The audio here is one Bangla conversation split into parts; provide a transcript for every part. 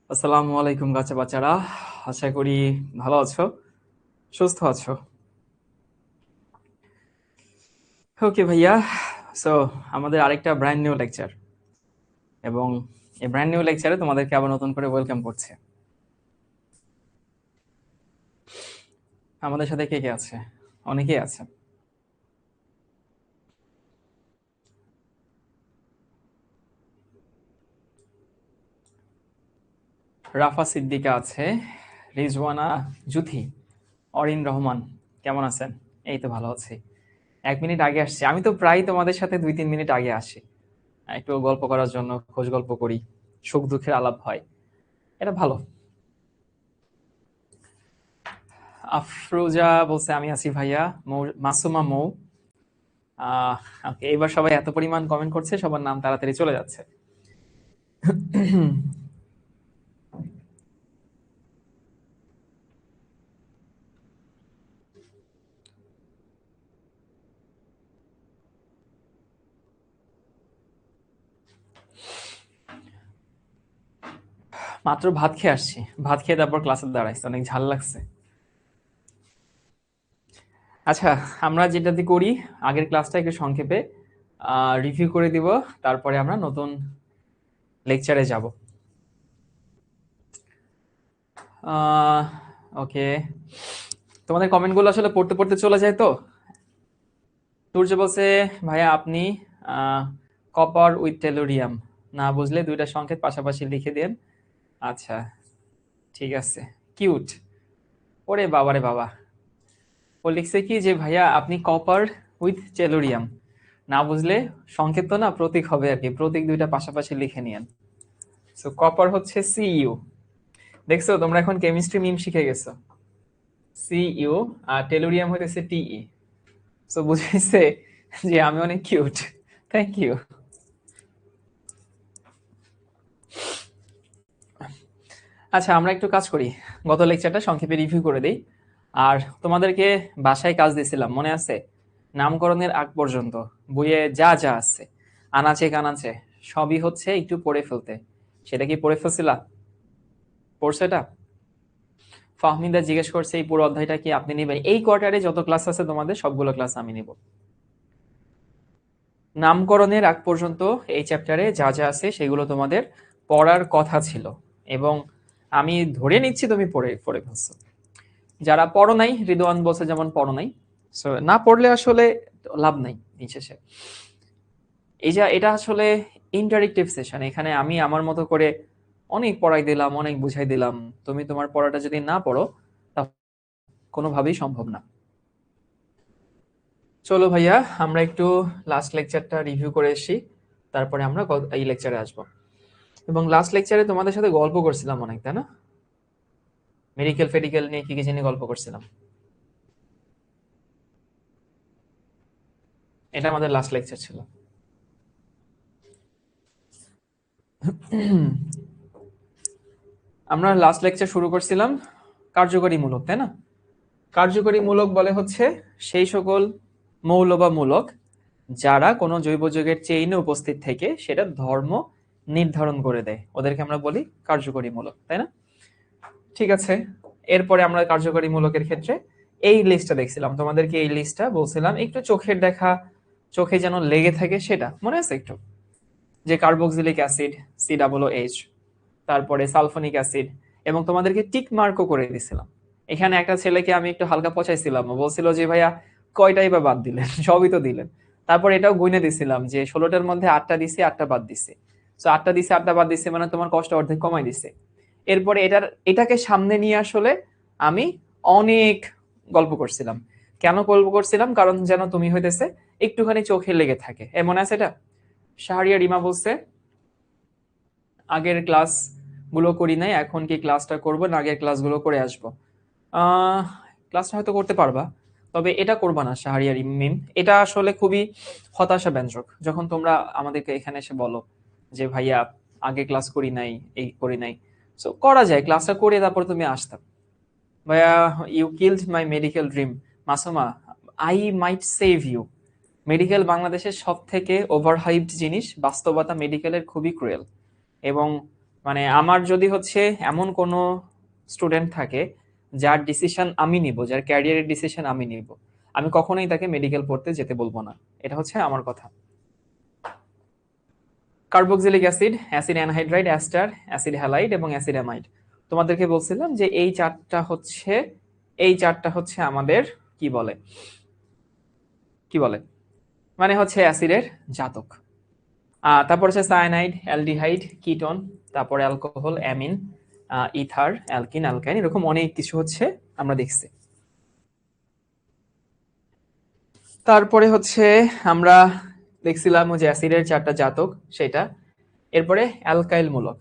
আসসালামু আলাইকুম গাছে বাচ্চারা, আশা করি ভালো আছো, সুস্থ আছো। ওকে ভাইয়া, সো আমাদের আরেকটা ব্র্যান্ড নিউ লেকচার, এবং এই ব্র্যান্ড নিউ লেকচারে তোমাদেরকে আবার নতুন করে ওয়েলকাম করছে। আমাদের সাথে কে কে আছে? অনেকেই আছে। রাফা সিদ্দিকা আছে, রিজওয়ানা, জুথি, অরিন রহমান। কেমন আছেন? এই তো ভালো আছি। 1 মিনিট আগে আসছি, আমি তো প্রায় তোমাদের সাথে 2-3 মিনিট আগে আসি, একটু গল্প করার জন্য, খোঁজ গল্প করি, সুখ দুঃখের আলাপ হয়, এটা ভালো। আফরোজা বলছে আমি আছি ভাইয়া। মাসুমা মৌ। আহ ওকে, এবার সবাই এত পরিমাণ কমেন্ট করছে, সবার নাম তাড়াতাড়ি চলে যাচ্ছে। মাত্র ভাত খেয়ে আসছি, ভাত খেয়ে তারপর ক্লাসে দাঁড়াইছে, অনেক ঝাল লাগছে। আচ্ছা, আমরা যেটাতে করি, আগের ক্লাসটা একটু সংক্ষেপে রিভিউ করে দিব, তারপরে আমরা নতুন লেকচারে যাব। ওকে, তোমাদের কমেন্টগুলো আসলে পড়তে পড়তে চলে যায় তো। সূর্য বলছে ভাইয়া আপনি কপার উইথ টেলোরিয়াম না বুঝলে দুইটা সংকেত পাশাপাশি লিখে দেন। আচ্ছা, ঠিক আছে। কিউট। ওরে বাবা রে বাবা, ও লিখছে কি যে ভাইয়া আপনি কপার উইথ টেলোরিয়াম না বুঝলে সংকেত তো না, প্রতীক হবে আর কি, প্রতীক দুইটা পাশাপাশি লিখে নিয়েন। সো কপার হচ্ছে সিইউ। দেখছো তোমরা এখন কেমিস্ট্রি মিম শিখে গেছো। সিইউ, আর টেলোরিয়াম হইতেছে টিই। সো বুঝাইছে যে আমি অনেক কিউট। Thank you. আচ্ছা, আমরা একটু কাজ করি, গত লেকচারটা সংক্ষেপে রিভিউ করে দেই। আর তোমাদেরকে বাসায় কাজ দিয়েছিলাম, মনে আছে? নামকরণের আগ পর্যন্ত বইয়ে যা যা আছে, আনাচে কানাচে, সবই হচ্ছে একটু পড়ে ফেলতে। সেটা কি পড়ে ফেলছিলা? পড়ছো এটা? ফাহমিদা জিজ্ঞেস করছে এই পুরো অধ্যায়টা কি আপনি নেবেন? এই কোয়ার্টারে যত ক্লাস আছে তোমাদের সবগুলো ক্লাস আমি নিব। নামকরণের আগ পর্যন্ত এই চ্যাপ্টারে যা যা আছে সেগুলো তোমাদের পড়ার কথা ছিল, এবং আমি ধরে নিচ্ছি তুমি পড়ে পড়ে ফেলছো। যারা পড়ো নাই, রিদওয়ান বলছে যেমন পড়ো নাই, সো না পড়লে আসলে লাভ নাই দিন শেষে। এই যে এটা আসলে ইন্টারেক্টিভ সেশন, এখানে আমি আমার মতো করে অনেক পড়াই দিলাম, অনেক বুঝাই দিলাম। তুমি তোমার পড়াটা যদি না পড়ো তা কোনোভাবেই সম্ভব না। চলো ভাইয়া, আমরা একটু লাস্ট লেকচারটা রিভিউ করে এসি, তারপরে আমরা এই লেকচারে আসবো। এবং লাস্ট লেকচারে তোমাদের সাথে গল্প করছিলাম অনেক, তাই না? মেডিকেল ফেডিকেল নিয়ে কি কি জানি গল্প করছিলাম। এটা আমাদের লাস্ট লেকচার ছিল। আমরা লাস্ট লেকচার শুরু করছিলাম কার্যকরীমূলক, তাই না? কার্যকরীমূলক বলে হচ্ছে সেই সকল মৌল বা মূলক যারা কোনো জৈব যৌগের চেইনে উপস্থিত থেকে সেটা ধর্ম নির্ধারণ করে দেয়, ওদেরকে আমরা বলি কার্যকরীমূলক, তাই না? ঠিক আছে, এরপরে আমরা কার্যকরীমূলকের ক্ষেত্রে এই লিস্টটা দেখছিলাম, তোমাদেরকে এই লিস্টটা বলছিলাম একটু চোখের দেখা, চোখে যেন লেগে থাকে, সেটা মনে আছে একটু? যে কার্বক্সিলিক অ্যাসিড, COOH, তারপরে সালফোনিক অ্যাসিড, এবং তোমাদেরকে টিক মার্কও করে দিছিলাম। এখানে একটা ছেলেকে আমি একটু হালকা পচাইছিলাম, বলছিল যে ভাইয়া কয়টাই বা বাদ দিলেন, সবই তো দিলেন। তারপর এটাও গুনে দিছিলাম যে 16টার মধ্যে 8টা দিছি, 8টা বাদ দিছে। তো 8টা দিছে, 8টা বাদ দিছে, মানে তোমার কষ্ট অর্ধেক কমাই দিছে। এরপরে এটাকে সামনে নিয়ে আসলে আমি অনেক গল্প করছিলাম। কেন গল্প করছিলাম? কারণ যেন তুমি হইতেছে একটুখানি চোখে লেগে থাকে, এমন আছে এটা। শাহরিয়া রিমা বলছে আগের ক্লাস গুলো করি নাই, এখন কি ক্লাসটা করবো না আগের ক্লাসগুলো করে আসবো? আহ ক্লাসটা হয়তো করতে পারবা, তবে এটা করবা না শাহরিয়ার মিম। এটা আসলে খুবই হতাশা ব্যঞ্জক যখন তোমরা আমাদেরকে এখানে এসে বলো যে ভাইয়া আগে ক্লাস করি নাই, এই করি নাই। সো করা যায়, ক্লাসটা করে তারপর তুমি আসতাম। ভাইয়া, you killed my medical dream. Masuma, I might save you. Medical বাংলাদেশের সব থেকে ওভার হাইপড জিনিস, বাস্তবতা মেডিকেলের খুবই ক্রুয়েল। এবং মানে আমার যদি হচ্ছে এমন কোনো স্টুডেন্ট থাকে যার ডিসিশন আমি নিব, যার ক্যারিয়ারের ডিসিশন আমি নিব, আমি কখনোই তাকে মেডিকেল পড়তে যেতে বলবো না। এটা হচ্ছে আমার কথা। Carboxylic acid, acid anhydride, ester, acid halide এবং অ্যাসিড অ্যামাইড। তোমাদেরকে বলছিলাম যে এই চারটা হচ্ছে আমাদের কি বলে মানে হচ্ছে অ্যাসিডের জাতক। তারপর হচ্ছে সায়ানাইড, অ্যালডিহাইড, কিটোন, তারপরে অ্যালকোহল, অ্যামিন, ইথার, অ্যালকিন, অ্যালকাইন, এরকম অনেক কিছু হচ্ছে আমরা দেখছি। তারপরে হচ্ছে আমরা দেখছিলাম যে অ্যাসিডের 4টা জাতক সেটা। এরপরে অ্যালকাইল মূলক।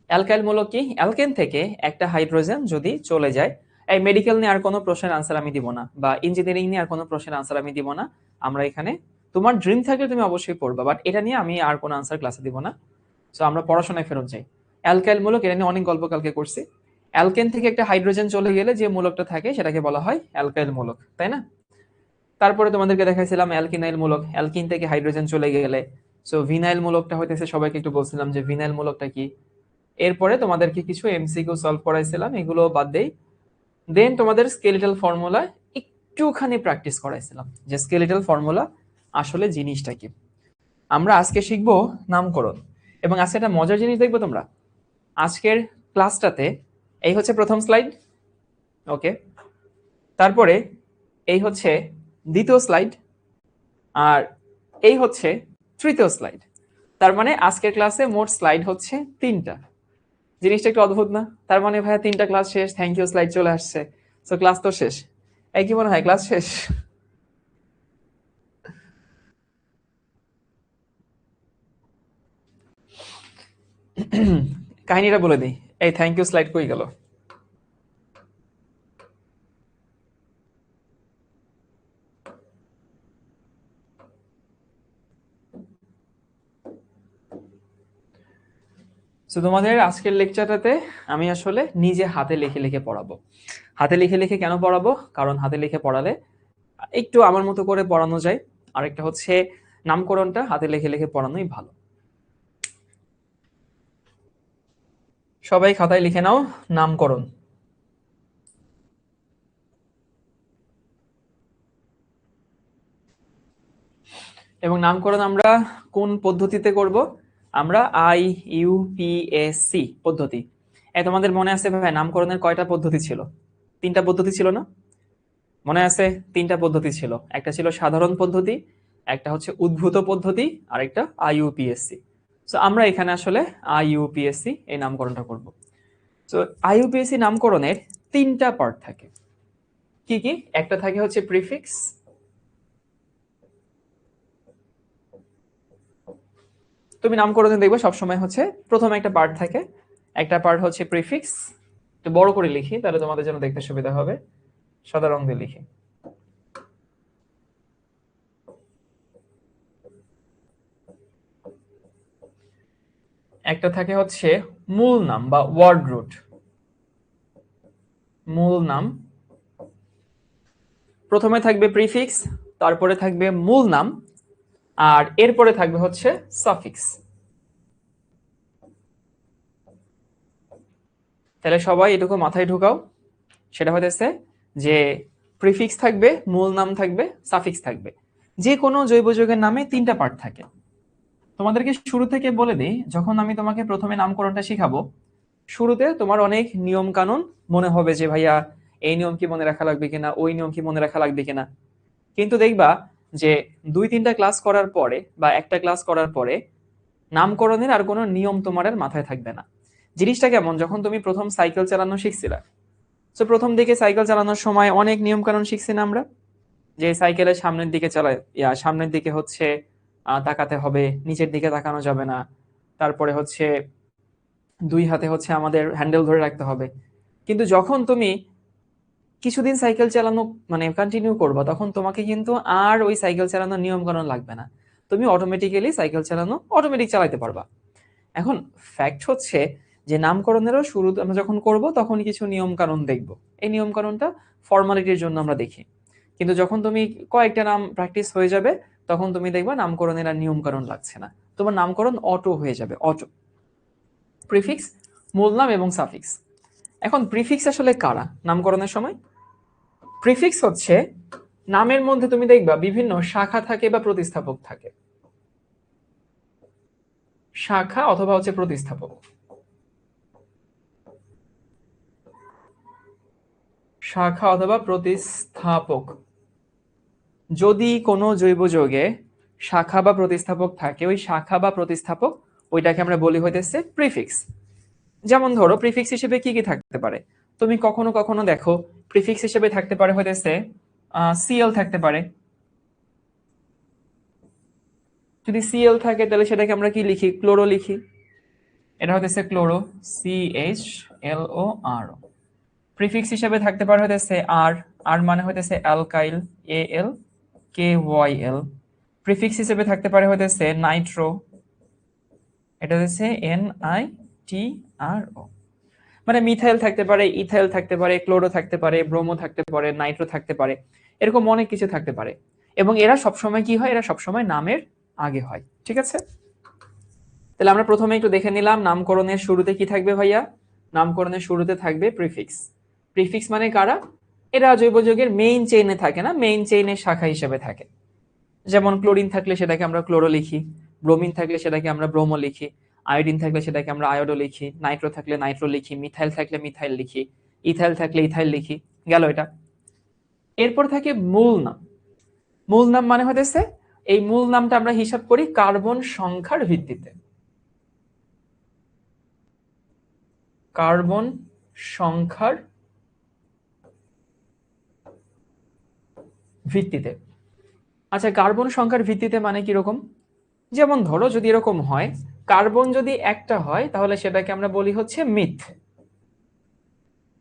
অ্যালকাইল মূলক কি? অ্যালকেন থেকে একটা হাইড্রোজেন যদি চলে যায়, এই মেডিকেল নিয়ে আর কোনো প্রশ্নের আনসার আমি দিব না, বা ইঞ্জিনিয়ারিং নিয়ে আর কোনো প্রশ্নের আনসার আমি দিব না। আমরা এখানে তোমার ড্রিম থাকলে তুমি অবশ্যই পড়বা, বাট এটা নিয়ে আমি আর কোনো আনসার ক্লাসে দিব না। সো আমরা পড়াশোনায় ফেরত যাই। অ্যালকাইল মূলক, এটা নিয়ে অনেক গল্প কালকে করছি। অ্যালকেন থেকে একটা হাইড্রোজেন চলে গেলে যে মূলকটা থাকে সেটাকে বলা হয় অ্যালকাইল মূলক, তাই না? তারপরে তোমাদেরকে দেখাইছিলাম অ্যালকিনাইল মূলক, অ্যালকিন থেকে হাইড্রোজেন চলে গেলে। সো ভিনাইল মূলকটা হইতেছে, সবাইকে একটু বলছিলাম যে ভিনাইল মূলকটা কি। এরপরে তোমাদেরকে কিছু এমসিকিউ সলভ করাইছিলাম, এগুলো বাদ দেই। দেন তোমাদের স্কেলিটাল ফর্মুলা একটুখানি প্র্যাকটিস করাইছিলাম, যে স্কেলিটাল ফর্মুলা আসলে জিনিসটা কি। আমরা আজকে শিখবো নামকরণ, এবং আজকে একটা মজার জিনিস দেখবো তোমরা আজকের ক্লাসটাতে। এই হচ্ছে প্রথম স্লাইড, ওকে। তারপরে এই হচ্ছে দ্বিতীয় স্লাইড, আর এই হচ্ছে তৃতীয় স্লাইড। তার মানে আজকের ক্লাসে মোট স্লাইড হচ্ছে 3টা। জিনিসটা একটু অদ্ভুত না? তার মানে ভাইয়া 3টা ক্লাস শেষ, থ্যাংক ইউ, স্লাইড চলে আসছে, সো ক্লাস তো শেষ। এই কি মনে হয় ক্লাস শেষ? কাহিনীটা বলে দিই। এই থ্যাংক ইউ স্লাইড কই গেল? সো তোমাদের আজকের লেকচারটাতে আমি আসলে নিজে হাতে লিখে লিখে পড়াবো। হাতে লিখে লিখে কেন পড়াবো? কারণ হাতে লিখে পড়ালে একটু আমার মতো করে পড়ানো যায়, আরেকটা হচ্ছে নামকরণটা হাতে লিখে লিখে পড়ানোই ভালো। সবাই খাতায় লিখে নাও নামকরণ। এবং নামকরণ আমরা কোন পদ্ধতিতে করব? আমরা IUPAC পদ্ধতি। তোমাদের মনে আছে ভাই নামকরণের কয়টা পদ্ধতি ছিল? 3টা পদ্ধতি ছিল না? মনে আছে? 3টা পদ্ধতি ছিল। একটা ছিল সাধারণ পদ্ধতি, একটা হচ্ছে উদ্ভূত পদ্ধতি, আর একটা IUPAC। সো আমরা এখানে আসলে IUPAC এই নামকরণটা করব। সো IUPAC নামকরণের 3টা পার্ট থাকে। কি কি? একটা থাকে হচ্ছে প্রিফিক্স, তুমি নামকরণে দেখবে সবসময় হচ্ছে প্রথম একটা পার্ট থাকে, একটা পার্ট হচ্ছে প্রিফিক্স। একটু বড় করে লিখি তাহলে তোমাদের জন্য দেখতে সুবিধা হবে, সাদা রং দিয়ে লিখি। একটা থাকে হচ্ছে মূল নাম বা ওয়ার্ড রুট, মূল নাম। প্রথমে থাকবে প্রিফিক্স, তারপরে থাকবে মূল নাম, আর এরপরে থাকবে হচ্ছে সাফিক্স। তাহলে সবাই এটুকু মাথায় ঢুকাও, সেটা হতেছে যে প্রিফিক্স থাকবে, মূল নাম থাকবে, সাফিক্স থাকবে। যে কোনো জৈব যৌগের নামে 3টা পার্ট থাকে। তোমাদেরকে শুরু থেকে বলে দিই, যখন আমি তোমাকে প্রথমে নামকরণটা শিখাবো, শুরুতে তোমার অনেক নিয়ম কানুন মনে হবে যে ভাইয়া এই নিয়ম কি মনে রাখা লাগবে কিনা, ওই নিয়ম কি মনে রাখা লাগবে কিনা। কিন্তু দেখবা যে 2-3টা ক্লাস করার পরে বা একটা ক্লাস করার পরে নামকরণের আর কোনো নিয়ম তোমার আর মাথায় থাকবে না। জিনিসটা কেমন, যখন তুমি প্রথম সাইকেল চালানো শিখছিলা, তো প্রথম দিকে সাইকেল চালানোর সময় অনেক নিয়ম কানুন শিখছি না আমরা, যে সাইকেলের সামনের দিকে চালায়, সামনের দিকে হচ্ছে তাকাতে হবে, নিচের দিকে তাকানো যাবে না, তারপরে হচ্ছে 2 হাতে হচ্ছে আমাদের হ্যান্ডেল ধরে রাখতে হবে। কিন্তু যখন তুমি কিছুদিন সাইকেল চালানো মানে কন্টিনিউ করবা, তখন তোমাকে কিন্তু আর ওই সাইকেল চালানোর নিয়ম কানুন লাগবে না, তুমি অটোমেটিক্যালি সাইকেল চালানো অটোমেটিক চালাতে পারবা। এখন ফ্যাক্ট হচ্ছে যে নামকরণেরও শুরু আমরা যখন করব তখন কিছু নিয়ম কানুন দেখব, এই নিয়ম কানুনটা ফর্মালিটির জন্য আমরা দেখি। কিন্তু যখন তুমি কয়েকটা নাম প্র্যাকটিস হয়ে যাবে, তখন তুমি দেখবা নামকরণের আর নিয়ম কানুন লাগছে না, তোমার নামকরণ অটো হয়ে যাবে, অটো। প্রিফিক্স, মূল নাম এবং সাফিক্স। এখন প্রিফিক্স আসলে কারা নামকরণের সময়? প্রিফিক্স হচ্ছে নামের মধ্যে তুমি দেখবা বিভিন্ন শাখা থাকে বা প্রতিস্থাপক থাকে, শাখা অথবা হচ্ছে প্রতিস্থাপক। শাখা অথবা প্রতিস্থাপক, যদি কোনো জৈব যৌগে শাখা বা প্রতিস্থাপক থাকে, ওই শাখা বা প্রতিস্থাপক ওইটাকে আমরা বলি হইতেছে প্রিফিক্স। যেমন ধরো প্রিফিক্স হিসেবে কি কি থাকতে পারে, তুমি কখনো কখনো দেখো প্রিফিক্স হিসেবে থাকতে পারে হইতেছে সিএল থাকতে পারে। যদি সিএল থাকে তাহলে সেটাকে আমরা কি লিখি? ক্লোরো লিখি। এটা হইতেছে ক্লোরো, CHLOR। প্রিফিক্স হিসেবে থাকতে পারে হইতেছে আর, আর মানে হইতেছে অ্যালকাইল, ALKYL। প্রিফিক্স হিসেবে থাকতে পারে হইতেছে নাইট্রো, এটা হচ্ছে NITRO। মানে মিথাইল থাকতে পারে, ইথাইল থাকতে পারে, ক্লোরো থাকতে পারে, ব্রোমো থাকতে পারে, নাইট্রো থাকতে পারে, এরকম অনেক কিছু থাকতে পারে। এবং এরা সবসময় কি হয়? এরা সবসময় নামের আগে হয়। ঠিক আছে, তাহলে আমরা প্রথমে একটু দেখে নিলাম নামকরণের শুরুতে কি থাকবে ভাইয়া। নামকরণের শুরুতে থাকবে প্রিফিক্স। প্রিফিক্স মানে কারা? এরা জৈব যৌগের মেইন চেইনে থাকে না, মেইন চেইনের শাখা হিসেবে থাকে। যেমন ক্লোরিন থাকলে সেটাকে আমরা ক্লোরো লিখি, ব্রোমিন থাকলে সেটাকে আমরা ব্রোমো লিখি, আয়োডিন থাকলে সেটাকে আমরা আয়োডো লিখি, নাইট্রো থাকলে নাইট্রো লিখি, মিথাইল থাকলে মিথাইল লিখি, ইথাইল থাকলে ইথাইল লিখি। গেল এটা। এরপর থাকে মূল নাম। মূল নাম মানে হতেছে এই মূল নামটা আমরা হিসাব করি কার্বন সংখ্যার ভিত্তিতে। কার্বন সংখ্যার ভিত্তিতে। আচ্ছা, কার্বন সংখ্যার ভিত্তিতে মানে কিরকম? যেমন ধরো যদি এরকম হয়, কার্বন যদি একটা হয় তাহলে সেটাকে আমরা বলি হচ্ছে মিথ।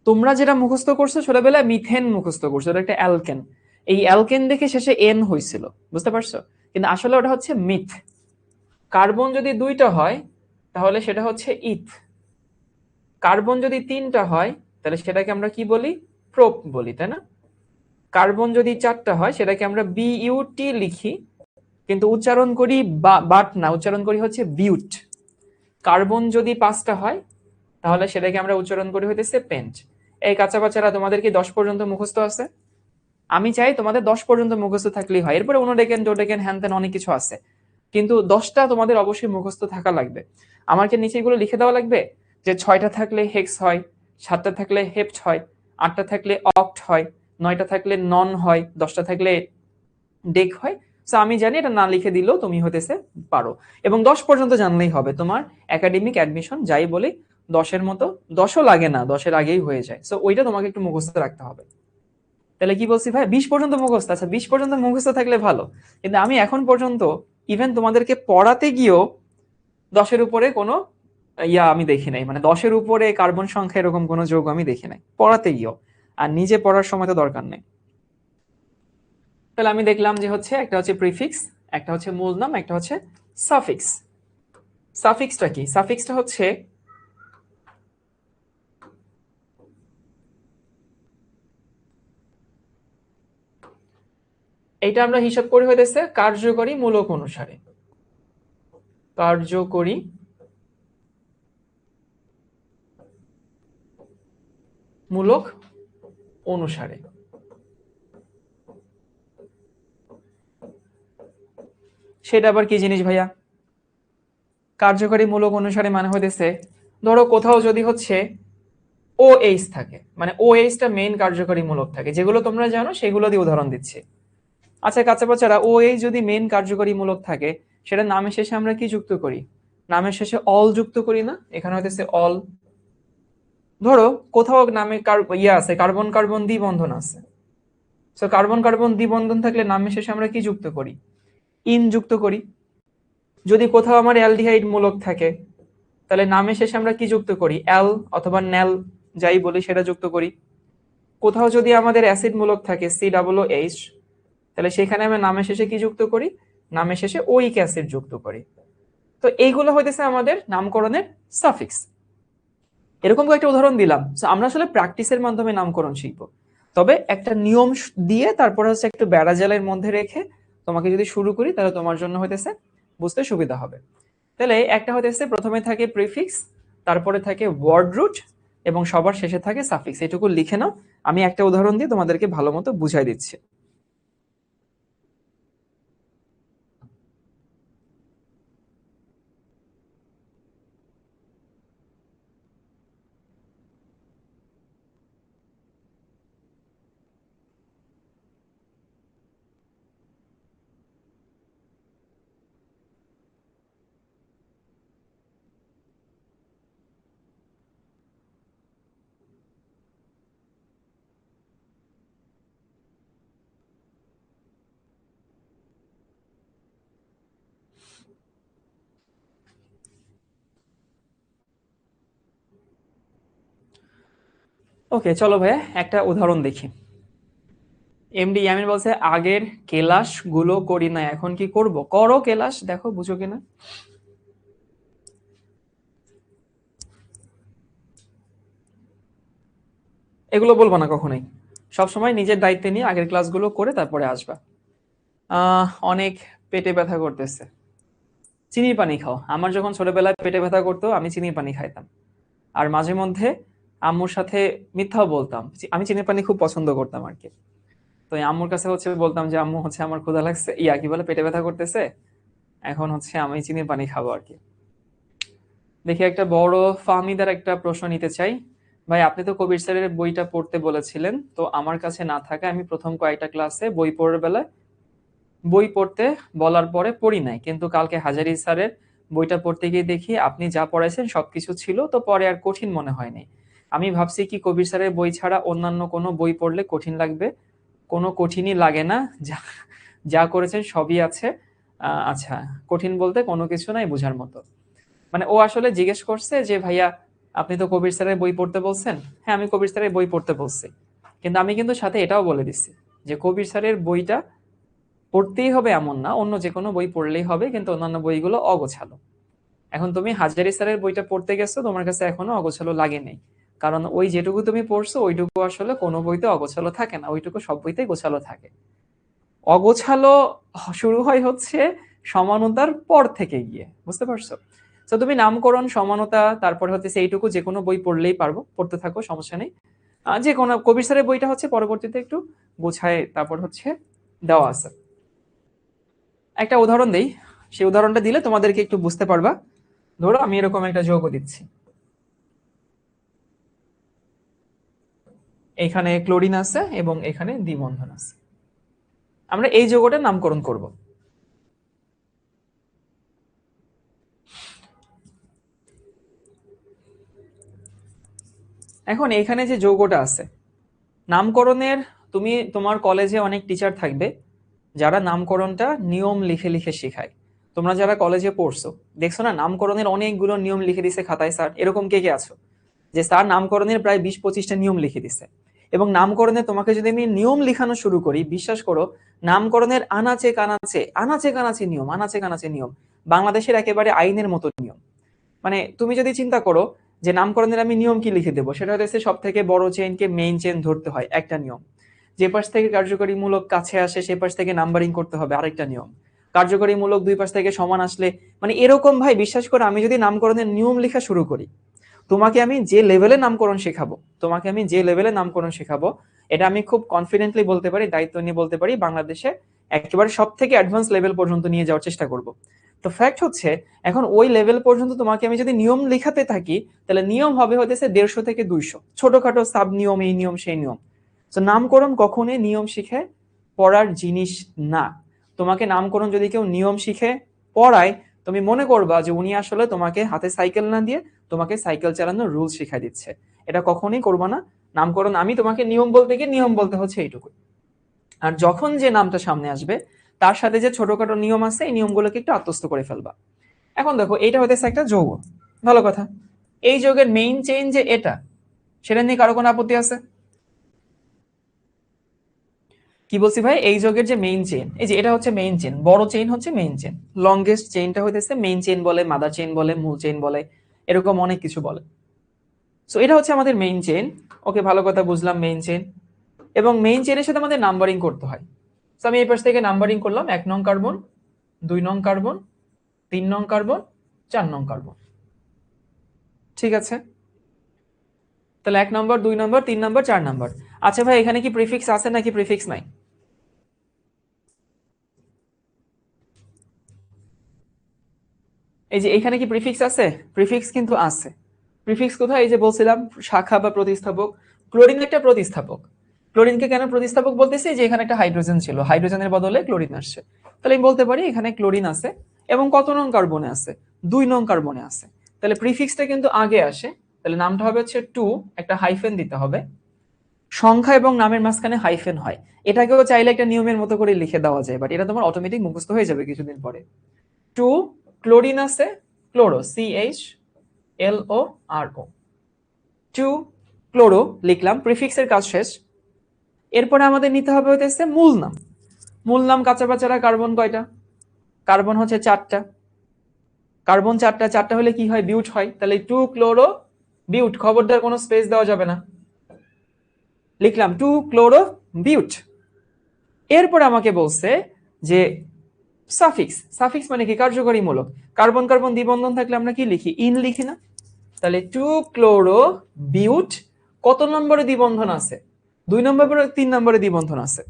তোমরা যেটা মুখস্থ করছো ছোটবেলায় মিথেন মুখস্থ করছো, এটা একটা অ্যালকেন। এই অ্যালকেন দেখে শেষে এন হয়েছিল, বুঝতে পারছো? কিন্তু আসলে ওটা হচ্ছে মিথ। কার্বন যদি দুইটা হয় তাহলে সেটা হচ্ছে ইথ। কার্বন যদি তিনটা হয় তাহলে সেটাকে আমরা কি বলি? প্রোপ বলি, তাই না? কার্বন যদি চারটা হয় সেটাকে আমরা বিইউটি লিখি, কিন্তু উচ্চারণ করি বাট না, উচ্চারণ করি হচ্ছে বিউট। কার্বন যদি পাঁচটা হয় তাহলে সেটাকে আমরা উচ্চারণ করি হইতেছে পেন্ট। এই কাঁচা বাচ্চারা, তোমাদের কি 10 পর্যন্ত মুখস্থ আছে? আমি চাই তোমাদের 10 পর্যন্ত মুখস্থ থাকলেই হয়, এরপরে অনুডেকেন ডোডেকেন হ্যান ত্যান অনেক কিছু আছে, কিন্তু 10টা তোমাদের অবশ্যই মুখস্থ থাকা লাগবে। আমাকে নিচে এগুলো লিখে দেওয়া লাগবে যে 6টা থাকলে হেক্স হয়, 7টা থাকলে হেপ্ট হয়, 8টা থাকলে অক্ট হয়, 9টা থাকলে নন হয়, 10টা থাকলে ডেক হয়। সো আমি জানি, এটা না লিখে দিলেও তুমি হতেছে পারো, এবং 10 পর্যন্ত জানলেই হবে। তোমার একাডেমিক অ্যাডমিশন যাই বলি 10-এর মতো, 10ও লাগে না, 10-এর আগেই হয়ে যায়। সো ওইটা তোমাকে একটু মুখস্থ রাখতে হবে। তাহলে কি বলছি ভাই, 20 পর্যন্ত মুখস্থ। আচ্ছা, 20 পর্যন্ত মুখস্থ থাকলে ভালো, কিন্তু আমি এখন পর্যন্ত ইভেন তোমাদেরকে পড়াতে গিয়েও 10-এর উপরে কোনো আমি দেখি নাই, মানে 10-এর উপরে কার্বন সংখ্যা এরকম কোনো যৌগ আমি দেখি নাই পড়াতে গিয়েও। আর নিজে পড়ার সময় তো দরকার নেই। তাহলে আমি দেখলাম যে হচ্ছে একটা হচ্ছে প্রিফিক্স, একটা হচ্ছে মূল নাম, একটা হচ্ছে সাফিক্স। সাফিক্সটা কি? সাফিক্সটা হচ্ছে এইটা আমরা হিসাব করি হইতেছে কার্যকরী মূলক অনুসারে। কার্যকরী মূলক অনুসারে। সেটা আবার কি জিনিস ভাইয়া? কার্যকরী মূলক অনুসারে মানে হইতেছে, ধরো কোথাও যদি হচ্ছে OH থাকে, মানে OH-টা মেইন কার্যকরী মূলক থাকে, যেগুলো তোমরা জানো সেগুলো দিয়ে উদাহরণ দিচ্ছি। আচ্ছা কাঁচা বাচ্চারা, OH যদি মেইন কার্যকরী মূলক থাকে, সেটা নামের শেষে আমরা কি যুক্ত করি? নামের শেষে অল যুক্ত করি না? এখানে হইতেছে অল। ধরো কোথাও নামে আছে, কার্বন কার্বন দ্বিবন্ধন আছে। সো কার্বন কার্বন দ্বিবন্ধন থাকলে নামের শেষে আমরা কি যুক্ত করি? ইন যুক্ত করি। যদি কোথাও আমার অ্যালডিহাইড মূলক থাকে তাহলে নামের শেষে আমরা কি যুক্ত করি? অ্যাল অথবা ন্যাল যাই বলি সেটা যুক্ত করি। কোথাও যদি আমাদের অ্যাসিড মূলক থাকে COOH, তাহলে সেখানে আমরা নামের শেষে কি যুক্ত করি? নামের শেষে ওইক অ্যাসিড যুক্ত করি। তো এইগুলো হইতেছে আমাদের নামকরণের সাফিক্স। এরকম কয়েকটা উদাহরণ দিলাম। আমরা আসলে প্র্যাকটিসের মাধ্যমে নামকরণ শিখবো, তবে একটা নিয়ম দিয়ে তারপর হচ্ছে একটু বেড়াজালের মধ্যে রেখে তোমাকে যদি শুরু করি তাহলে তোমার জন্য হইতেছে বুঝতে সুবিধা হবে। তাহলে একটা হইতেছে প্রথমে থাকে প্রিফিক্স, তারপরে থাকে ওয়ার্ড রুট এবং সবার শেষে থাকে সাফিক্স। এটুকু লিখে নাও, আমি একটা উদাহরণ দিয়ে তোমাদেরকে ভালো মতো বুঝাই দিচ্ছি। ওকে, চলো ভাইয়া একটা উদাহরণ দেখি। এমডি ইয়ামিন বলছে আগের কেলাস গুলো করি না, এখন কি করব? করো কেলাস, দেখো বুঝো কিনা। এগুলো বলবো না কখনোই, সবসময় নিজের দায়িত্বে নিয়ে আগের ক্লাসগুলো করে তারপরে আসবা। অনেক পেটে ব্যথা করতেছে, চিনির পানি খাও। আমার যখন ছোটবেলায় পেটে ব্যথা করতো আমি চিনির পানি খাইতাম, আর মাঝে মধ্যে আম্মুর সাথে মিথ্যাও বলতাম। আমি চিনির পানি খুব পছন্দ করতাম আর কি। তো এই আম্মুর কাছে বলতাম যে আম্মু আমার ক্ষুধা লাগছে, কি বলে পেটে ব্যথা করতেছে, এখন আমি চিনির পানি খাবো আর কি। দেখি একটা বড় ফাহমিদার একটা প্রশ্ন নিতে চাই। ভাই আপনি তো কবির স্যারের বইটা পড়তে বলেছিলেন, তো আমার কাছে না থাকে, আমি প্রথম কয়েকটা ক্লাসে বই পড়ার বেলায় বই পড়তে বলার পরে পড়ি নাই, কিন্তু কালকে হাজারি স্যারের বইটা পড়তে গিয়ে দেখি আপনি যা পড়াইছেন সবকিছু ছিল, তো পরে আর কঠিন মনে হয়নি। আমি ভাবছি কি কবির স্যারের বই ছাড়া অন্যান্য কোনো বই পড়লে কঠিন লাগবে, কোনো কঠিনই লাগে না, যা যা করেছেন সবই আছে। আচ্ছা, কঠিন বলতে কোনো কিছু নাই বোঝার মতো। মানে ও আসলে জিজ্ঞেস করছে যে ভাইয়া আপনি তো কবির স্যারের বই পড়তে বলছেন। হ্যাঁ, আমি কবির স্যারের বই পড়তে বলছি, কিন্তু আমি কিন্তু সাথে এটাও বলে দিচ্ছি যে কবির স্যারের বইটা পড়তেই হবে এমন না, অন্য যে কোনো বই পড়লেই হবে, কিন্তু অন্যান্য বইগুলো অগোছালো। এখন তুমি হাজারি স্যারের বইটা পড়তে গেছো, তোমার কাছে এখনো অগোছালো লাগে নাই, কারণ ওই যেটুকু তুমি পড়ছো ওইটুকু আসলে কোনো বইতে অগোছালো থাকে না, ওইটুকু সব বইতেই গোছালো থাকে। অগোছালো শুরু হয় সমানতার পর থেকে গিয়ে, বুঝতে পারছো? তো তুমি নামকরণ, সমানতা, তারপরে এইটুকু যে কোনো বই পড়লেই পারবো, পড়তে থাকো, সমস্যা নেই। যে কোনো কবির স্যারের বইটা পরবর্তীতে একটু গোছায় তারপর দেওয়া আছে। একটা উদাহরণ দেই, সেই উদাহরণটা দিলে তোমাদেরকে একটু বুঝতে পারবা। ধরো আমি এরকম একটা যৌগ দিচ্ছি, এখানে ক্লোরিন আছে এবং এখানে দ্বিবন্ধন আছে। আমরা এই যৌগটার নামকরণ করব। এখন এখানে যে যৌগটা আছে, নামকরণের, তুমি তোমার কলেজে অনেক টিচার থাকবে যারা নামকরণটা নিয়ম লিখে লিখে শেখায়। তোমরা যারা কলেজে পড়ছো দেখছো না, নামকরণের অনেকগুলো নিয়ম লিখে দিছে খাতায়। স্যার এরকম কে কে আছো যে স্যার নামকরণের প্রায় 20-25টা নিয়ম লিখে দিছে? এবং নামকরণে তোমাকে যদি আমি নিয়ম লিখানো শুরু করি, বিশ্বাস করো নামকরণের আনাচে কানাচে আনাচে কানাচে নিয়ম, আনাচে কানাচে নিয়ম, বাংলাদেশের একেবারে আইনের মতো নিয়ম। মানে তুমি যদি চিন্তা করো যে নামকরণের আমি নিয়ম কি লিখে দেবো, সেটা হচ্ছে সব থেকে বড় চেইনকে মেইন চেইন ধরতে হয়, একটা নিয়ম। যে পাশ থেকে কার্যকরী মূলক কাছে আসে সে পাশ থেকে নাম্বারিং করতে হবে, আরেকটা নিয়ম। কার্যকরী মূলক দুই পাশ থেকে সমান আসলে, মানে এরকম ভাই বিশ্বাস করে আমি যদি নামকরণের নিয়ম লেখা শুরু করি, তোমাকে আমি যে লেভেলে নামকরণ শেখাবো, এটা আমি খুব কনফিডেন্টলি বলতে পারি, দায়িত্ব নিয়ে বলতে পারি, বাংলাদেশে একেবারে সব থেকে অ্যাডভান্স লেভেল পর্যন্ত নিয়ে যাওয়ার চেষ্টা করব। তো ফ্যাক্ট এখন ওই লেভেল পর্যন্ত তোমাকে আমি যদি নিয়ম লেখাতে থাকি, তাহলে নিয়ম হবে 150 থেকে 200, ছোটখাটো সাব নিয়ম, এই নিয়ম সেই নিয়ম। তো নামকরণ কখনোই নিয়ম শিখে পড়ার জিনিস না। তোমাকে নামকরণ যদি কেউ নিয়ম শিখে পড়ায়, তুমি মনে করবা যে উনি আসলে তোমাকে হাতে সাইকেল না দিয়ে তোমাকে সাইকেল চালানোর রুল শিখাই দিচ্ছে। এটা কখনোই করবা না। নামকরণ আমি তোমাকে নিয়ম বলতে গিয়ে নিয়ম বলতে হচ্ছে এইটুকু। আর যখন যে নামটা সামনে আসবে তার সাথে যে ছোটখাটো নিয়ম আছে, এই নিয়মগুলোকে একটু আত্মস্থ করে ফেলবা। এখন দেখো এটা হতেছে একটা যৌগ, ভালো কথা। এই যৌগের মেইন চেইন যে এটা, সেটা নিয়ে কারো কোনো আপত্তি আছে? কি বলছি ভাই, এই যৌগের যে মেইন চেইন, এই যে এটা হচ্ছে মেইন চেইন, বড় চেইন হচ্ছে মেইন চেইন, লংগেস্ট চেইনটা হইতেছে মেইন চেইন বলে, মাদার চেইন বলে, মূল চেইন বলে, এরকম অনেক কিছু বলে। সো এটা হচ্ছে আমাদের মেইন চেইন। ওকে, ভালো কথা, বুঝলাম মেইন চেইন। এবং মেইন চেইনের সাথে আমাদের নাম্বারিং করতে হয়। সো আমি এই পাশ থেকে নাম্বারিং করলাম, 1 নং কার্বন, 2 নং কার্বন, 3 নং কার্বন, 4 নং কার্বন। ঠিক আছে, তাহলে 1 নম্বর, 2 নম্বর, 3 নম্বর, 4 নম্বর। আচ্ছা ভাই, এখানে কি প্রিফিক্স আছে নাকি প্রিফিক্স নাই? এই যে এখানে কি প্রিফিক্স আছে? প্রিফিক্স কিন্তু আছে। প্রিফিক্স কোথায়? এই যে বলছিলাম শাখা বা প্রতিস্থাপক। ক্লোরিন একটা প্রতিস্থাপক। ক্লোরিনকে কেন প্রতিস্থাপক বলতেছি? যে এখানে একটা হাইড্রোজেন ছিল, হাইড্রোজেনের বদলে ক্লোরিন আসছে, তাহলে আমি বলতে পারি এখানে ক্লোরিন আছে। এবং কত নং কার্বনে আছে? 2 নং কার্বনে আছে। তাহলে প্রিফিক্সটা কিন্তু আগে আসে, তাহলে নামটা হবে হচ্ছে 2, একটা হাইফেন দিতে হবে। সংখ্যা এবং নামের মাঝখানে হাইফেন হয়, এটাকেও চাইলে একটা নিয়মের মতো করে লিখে দেওয়া যায়, বাট এটা তোমার অটোমেটিক মুখস্থ হয়ে যাবে কিছুদিন পরে। 2 ক্লোরিন আছে, ক্লোরো, CHLORO, 2 ক্লোরো লিখলাম, প্রিফিক্সের কাজ শেষ। এরপরে আমাদের নিতে হবে হইতেছে মূল নাম। মূল নাম কাঁচা বাচারা কার্বন কয়টা? কার্বন হচ্ছে 4টা। কার্বন 4টা, 4টা হলে কি হয়? বিউট হয়। তাহলে 2 ক্লোরো বিউট, খবরদার কোনো স্পেস দেওয়া যাবে না, লিখলাম 2 ক্লোরো বিউট। এরপর আমাকে বলছে যে সাফিক্স। সাফিক্স মানে কি? কার্যকরী মূলক। কার্বন কার্বন দ্বিবন্ধন থাকলে আমরা কি লিখি? ইন লিখি না? তাহলে 2 ক্লোরো বিউট কত নম্বরে দ্বিবন্ধন আছে? 2 নম্বরে, 3 নম্বরে দ্বিবন্ধন আছে।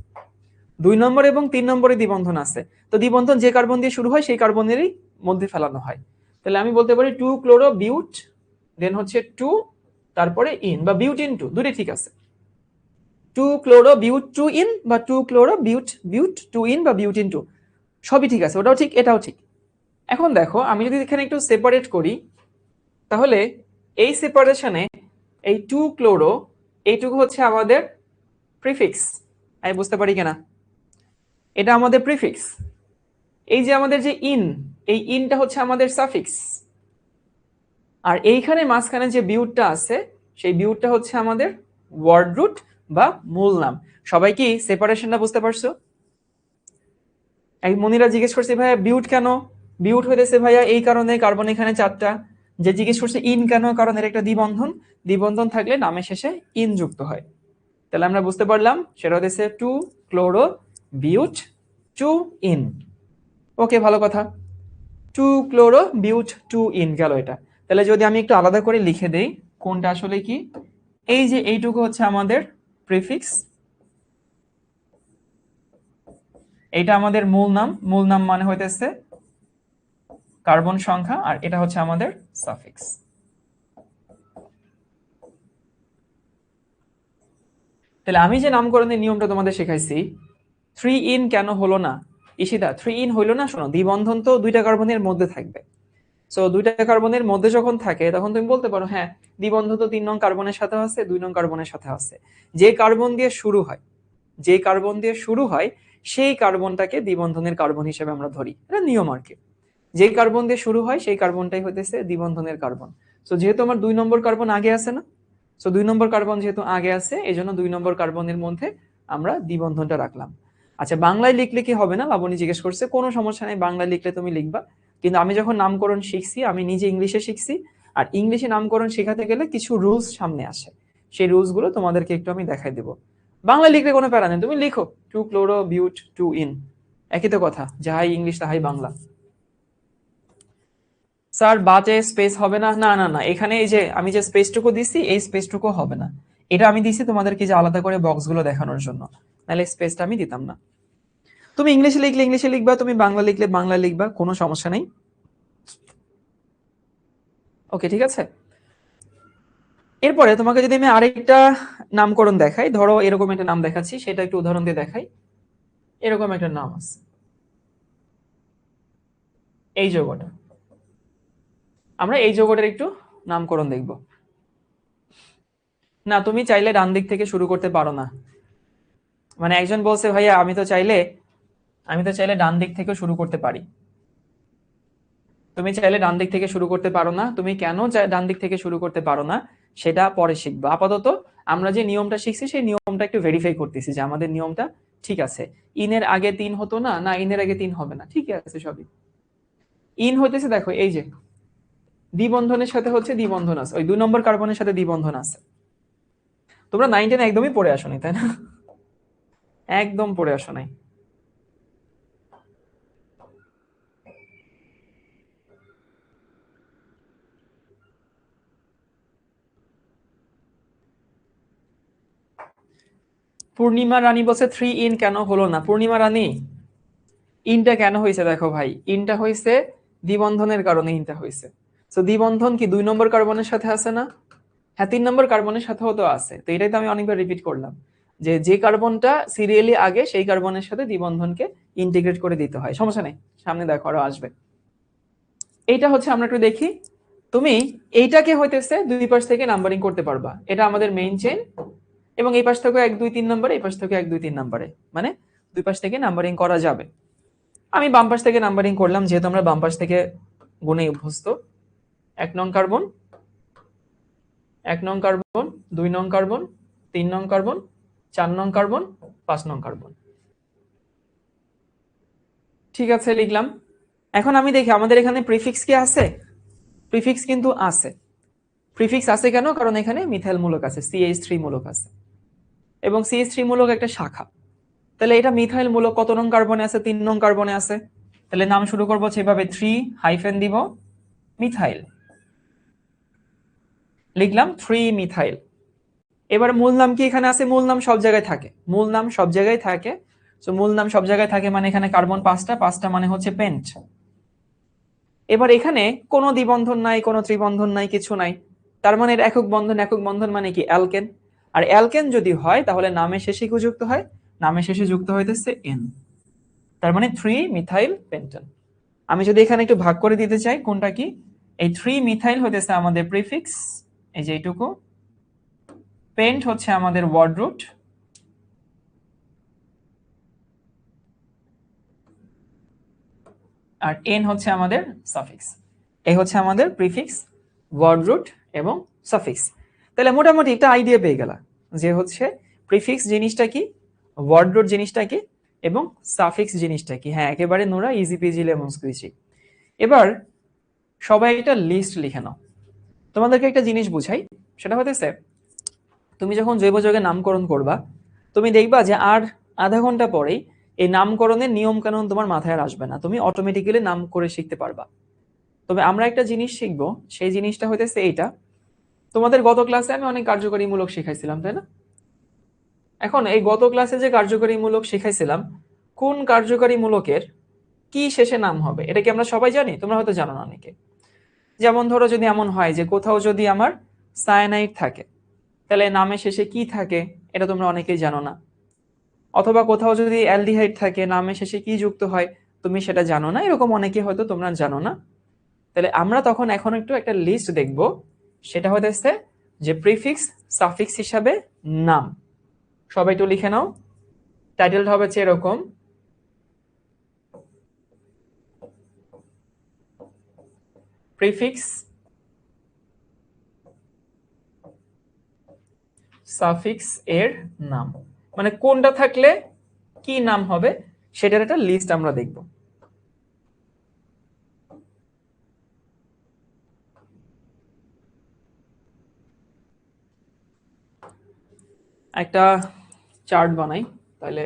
2 নম্বর এবং 3 নম্বরে দ্বিবন্ধন আছে। তো দ্বিবন্ধন যে কার্বন দিয়ে শুরু হয় সেই কার্বনেরই মধ্যে ফেলানো হয়। তাহলে আমি বলতে পারি 2 ক্লোরো বিউট, দেন হচ্ছে 2, তারপরে ইন বা বিউট ইন 2, দুটোই ঠিক আছে। 2 ক্লোরো বিউট 2 ইন বা 2 ক্লোরো বিউট বিউট 2 ইন বা বিউট ইন 2, সবই ঠিক আছে, ওটাও ঠিক এটাও ঠিক। এখন দেখো, আমি যদি এখানে একটু সেপারেট করি, তাহলে এই সেপারেশনে এই 2 ক্লোরো, এইটুকু হচ্ছে আমাদের প্রিফিক্স। আমি বুঝতে পারি কিনা? এটা আমাদের প্রিফিক্স। এই যে আমাদের যে ইন, এই ইনটা হচ্ছে আমাদের সাফিক্স। আর এইখানে মাঝখানে যে বিউটটা আছে, সেই বিউটটা হচ্ছে আমাদের ওয়ার্ড রুট বা মূল নাম। সবাই কি সেপারেশনটা বুঝতে পারছো? এই মনিরা জিজ্ঞেস করছে ভাইয়া বিউট কেন? বিউট হইতেছে ভাইয়া এই কারণে, কার্বন এখানে 4টা। যে জিজ্ঞেস করছে ইন কেন? কারণ এর একটা দ্বিবন্ধন, দ্বিবন্ধন থাকলে নামের শেষে ইন যুক্ত হয়। তাহলে আমরা বুঝতে পারলাম সেটা হচ্ছে 2 ক্লোরো বিউট 2 ইন। ওকে, ভালো কথা। 2 ক্লোরো বিউট 2 ইন গেল এটা। তাহলে যদি আমি একটু আলাদা করে লিখে দেই কোনটা আসলে কি, এই যে এইটুকু হচ্ছে আমাদের প্রিফিক্স, এটা আমাদের মূল নাম। মূল নাম মানে হইতেছে কার্বন সংখ্যা, আর এটা হচ্ছে আমাদের সাফিক্স। তাহলে আমি যে নামকরণের নিয়মটা তোমাদের শেখাইছি, 3 ইন কেন হলো না? ইশিতা, 3 ইন হইলো না, শোনো, দ্বিবন্ধন তো 2টা কার্বনের মধ্যে থাকবে। সো 2টা কার্বনের মধ্যে যখন থাকে তখন তুমি বলতে পারো হ্যাঁ, দ্বিবন্ধন তো 3 নং কার্বনের সাথে আছে, 2 নং কার্বনের সাথে আছে। যে কার্বন দিয়ে শুরু হয়, যে কার্বন দিয়ে শুরু হয় সেই কার্বনটাকে দ্বিবন্ধনের কার্বন হিসেবে আমরা ধরি, এটা নিয়ম আর কি। যে কার্বন দিয়ে শুরু হয় সেই কার্বনটাই হইতেছে দ্বিবন্ধনের কার্বন। সো যেহেতু আমার 2 নম্বর কার্বন আগে আছে না, সো 2 নম্বর কার্বন যেহেতু আগে আছে, এই জন্য 2 নম্বর কার্বনের মধ্যে আমরা দ্বিবন্ধনটা রাখলাম। আচ্ছা, বাংলায় লিখলে কি হবে না? লাবণী জিজ্ঞেস করছে। কোনো সমস্যা নেই, বাংলায় লিখলে তুমি লিখবা, কিন্তু আমি যখন নামকরণ শিখছি, আমি নিজে ইংলিশে শিখছি, আর ইংলিশে নামকরণ শেখাতে গেলে কিছু রুলস সামনে আসে, সেই রুলস গুলো তোমাদেরকে একটু আমি দেখাই দেবো। বাংলায় লিখলে কোনো প্যারা নেই, তুমি লিখো 2 ক্লোরো বিউট 2 ইন, একই তো কথা, যাহাই ইংলিশ তাহাই বাংলা। স্যার বাজে স্পেস হবে না? না না না, এখানে এই যে আমি যে স্পেসটুকু দিছি এই স্পেসটুকু হবে না। এটা আমি দিছি তোমাদেরকে যে আলাদা করে বক্সগুলো দেখানোর জন্য, নাহলে স্পেসটা আমি দিতাম না। তুমি ইংলিশে লিখলে ইংলিশে লিখবা, তুমি বাংলা লিখলে বাংলা লিখবা, কোনো সমস্যা নেই। ওকে, ঠিক আছে। এরপরে তোমাকে যদি আমি আরেকটা নামকরণ দেখাই, ধরো এরকম একটা নাম দেখাচ্ছি, সেটা একটু উদাহরণ দিয়ে দেখাই। এরকম একটা নাম আছে, এই যৌগটা। আমরা এই যৌগটার একটু নামকরণ দেখব। না, তুমি চাইলে ডান দিক থেকে শুরু করতে পারো না। মানে একজন বলছে ভাইয়া আমি তো চাইলে ডান দিক থেকে শুরু করতে পারি। তুমি চাইলে ডান দিক থেকে শুরু করতে পারো না। তুমি কেন ডান দিক থেকে শুরু করতে পারো না সেটা পরে শিখবা। আপাতত আমরা যে নিয়মটা শিখছি সেই নিয়মটা একটু ভেরিফাই করতেছি যে আমাদের নিয়মটা ঠিক আছে। ইনের আগে 3 হতো না, না ইনের আগে 3 হবে না, ঠিক আছে সবই। ইন হইতেছে, দেখো এই যে দ্বিবন্ধনের সাথে হচ্ছে দ্বিবন্ধন আছে, ওই 2 নম্বর কার্বনের সাথে দ্বিবন্ধন আছে। তোমরা 9 10 একদমই পড়ে আসো নাই, তাই না? একদম পড়ে আসো নাই। পূর্ণিমা রানী বলছে 3 ইন কেন হলো না? পূর্ণিমা রানী ইনটা কেন হয়েছে? দেখো ভাই, ইনটা হয়েছে দ্বিবন্ধনের কারণে ইনটা হয়েছে। তো দ্বিবন্ধন কি 2 নম্বর কার্বনের সাথে আছে না? হ্যাঁ, 3 নম্বর কার্বনের সাথেও তো আছে। তো এটাই তো আমি অনেকবার রিপিট করলাম যে যে কার্বনটা সিরিয়ালি আগে সেই কার্বনের সাথে দ্বিবন্ধনকে ইন্টিগ্রেট করে দিতে হয়। সমস্যা নেই, সামনে দেখো আরো আসবে। এইটা হচ্ছে আমরা একটু দেখি। তুমি এইটাকে হইতেছে দুই পাশ থেকে নাম্বারিং করতে পারবা। এটা আমাদের মেইন চেইন, এবং এই পাশ থেকে 1 2 3 নম্বরে, এই পাশ থেকে 1 2 3 নম্বরে, মানে দুই পাশ থেকে নাম্বারিং করা যাবে। আমি বাম পাশ থেকে নাম্বারিং করলাম, যেহেতু আমরা বাম পাশ থেকে গুণে অভ্যস্ত। 1 নং কার্বন, 1 নং কার্বন, 2 নং কার্বন, 3 নং কার্বন, 4 নং কার্বন, 5 নং কার্বন। ঠিক আছে, লিখলাম। এখন আমি দেখি আমাদের এখানে প্রিফিক্স কি আছে? প্রিফিক্স কিন্তু আছে। প্রিফিক্স আছে কেন? কারণ এখানে মিথাইল মূলক আছে, CH3 মূলক আছে, এবং CH3 মূলক একটা শাখা। তাহলে এটা মিথাইল মূলক কত নং কার্বনে আছে? 3 নং কার্বনে আছে। তাহলে নাম শুরু করবো সেভাবে, 3 হাইফেন দিব মিথাইল, লিখলাম 3 মিথাইল। এবার মূল নাম কি এখানে আছে? মূল নাম সব জায়গায় থাকে, মূল নাম সব জায়গায় থাকে। তো মূল নাম সব জায়গায় থাকে মানে এখানে কার্বন 5টা মানে হচ্ছে পেন্ট। এবার এখানে কোনো দ্বিবন্ধন নাই, কোনো ত্রিবন্ধন নাই, কিছু নাই। তার মানে একক বন্ধন, একক বন্ধন মানে কি? অ্যালকেন। আর অ্যালকেন যদি হয় তাহলে নামের শেষে কি যুক্ত হয়? নামের শেষে যুক্ত হইতেছে এন। তার মানে 3 মিথাইল পেন্টেন। আমি যদি এখানে একটু ভাগ করে দিতে চাই কোনটা কি, এই 3 মিথাইল হইতেছে আমাদের প্রিফিক্স, এই যে এইটুকু। পেন্ট হচ্ছে আমাদের ওয়ার্ড রুট, আর এন হচ্ছে আমাদের সাফিক্স। এই হচ্ছে আমাদের প্রিফিক্স, ওয়ার্ড রুট এবং সাফিক্স। তাহলে মোটামুটি একটা আইডিয়া পেয়ে গেলা যে হচ্ছে প্রিফিক্স জিনিসটা কি, ওয়ার্ড রুট জিনিসটা কি, এবং সাফিক্স জিনিসটা কি। হ্যাঁ, একেবারে Nora, easy PG lemon squeegee. এবার সবাই একটা লিস্ট লিখে নাও। তোমাদেরকে একটা জিনিস বুঝাই, সেটা হতেছে তুমি যখন জৈব যৌগের নামকরণ করবা, তুমি দেখবা যে আর আধা ঘন্টা পরেই এই নামকরণের নিয়ম কানুন তোমার মাথায় আর আসবে না, তুমি অটোমেটিক্যালি নাম করে শিখতে পারবা। তবে আমরা একটা জিনিস শিখবো, সেই জিনিসটা হইতেছে এইটা। তোমাদের গত ক্লাসে আমি অনেক কার্যকরীমূলক শিখাইছিলাম, তাই না? এখন এই গত ক্লাসে যে কার্যকরীমূলক শিখাইছিলাম, কোন কার্যকরীমূলকের কি শেষে নাম হবে এটা কি আমরা সবাই জানি? তোমরা হয়তো জানো না অনেকে। যেমন ধরো যদি এমন হয় যে কোথাও যদি আমার সায়ানাইড থাকে, তাহলে নামের শেষে কি থাকে এটা তোমরা অনেকেই জানো না। অথবা কোথাও যদি অ্যালডিহাইড থাকে, নামের শেষে কি যুক্ত হয় তুমি সেটা জানো না, এরকম অনেকে হয়তো তোমরা জানো না। তাহলে আমরা তখন এখন একটু একটা লিস্ট দেখব, সেটা হতেছে যে প্রিফিক্স সাফিক্স হিসাবে নাম। সবাই একটু লিখে নাও। টাইটেলটা হবে এরকম, প্রিফিক্স সাফিক্স এর নাম, মানে কোনটা থাকলে কি নাম হবে সেটার একটা লিস্ট আমরা দেখব। একটা চার্ট বানাই তাহলে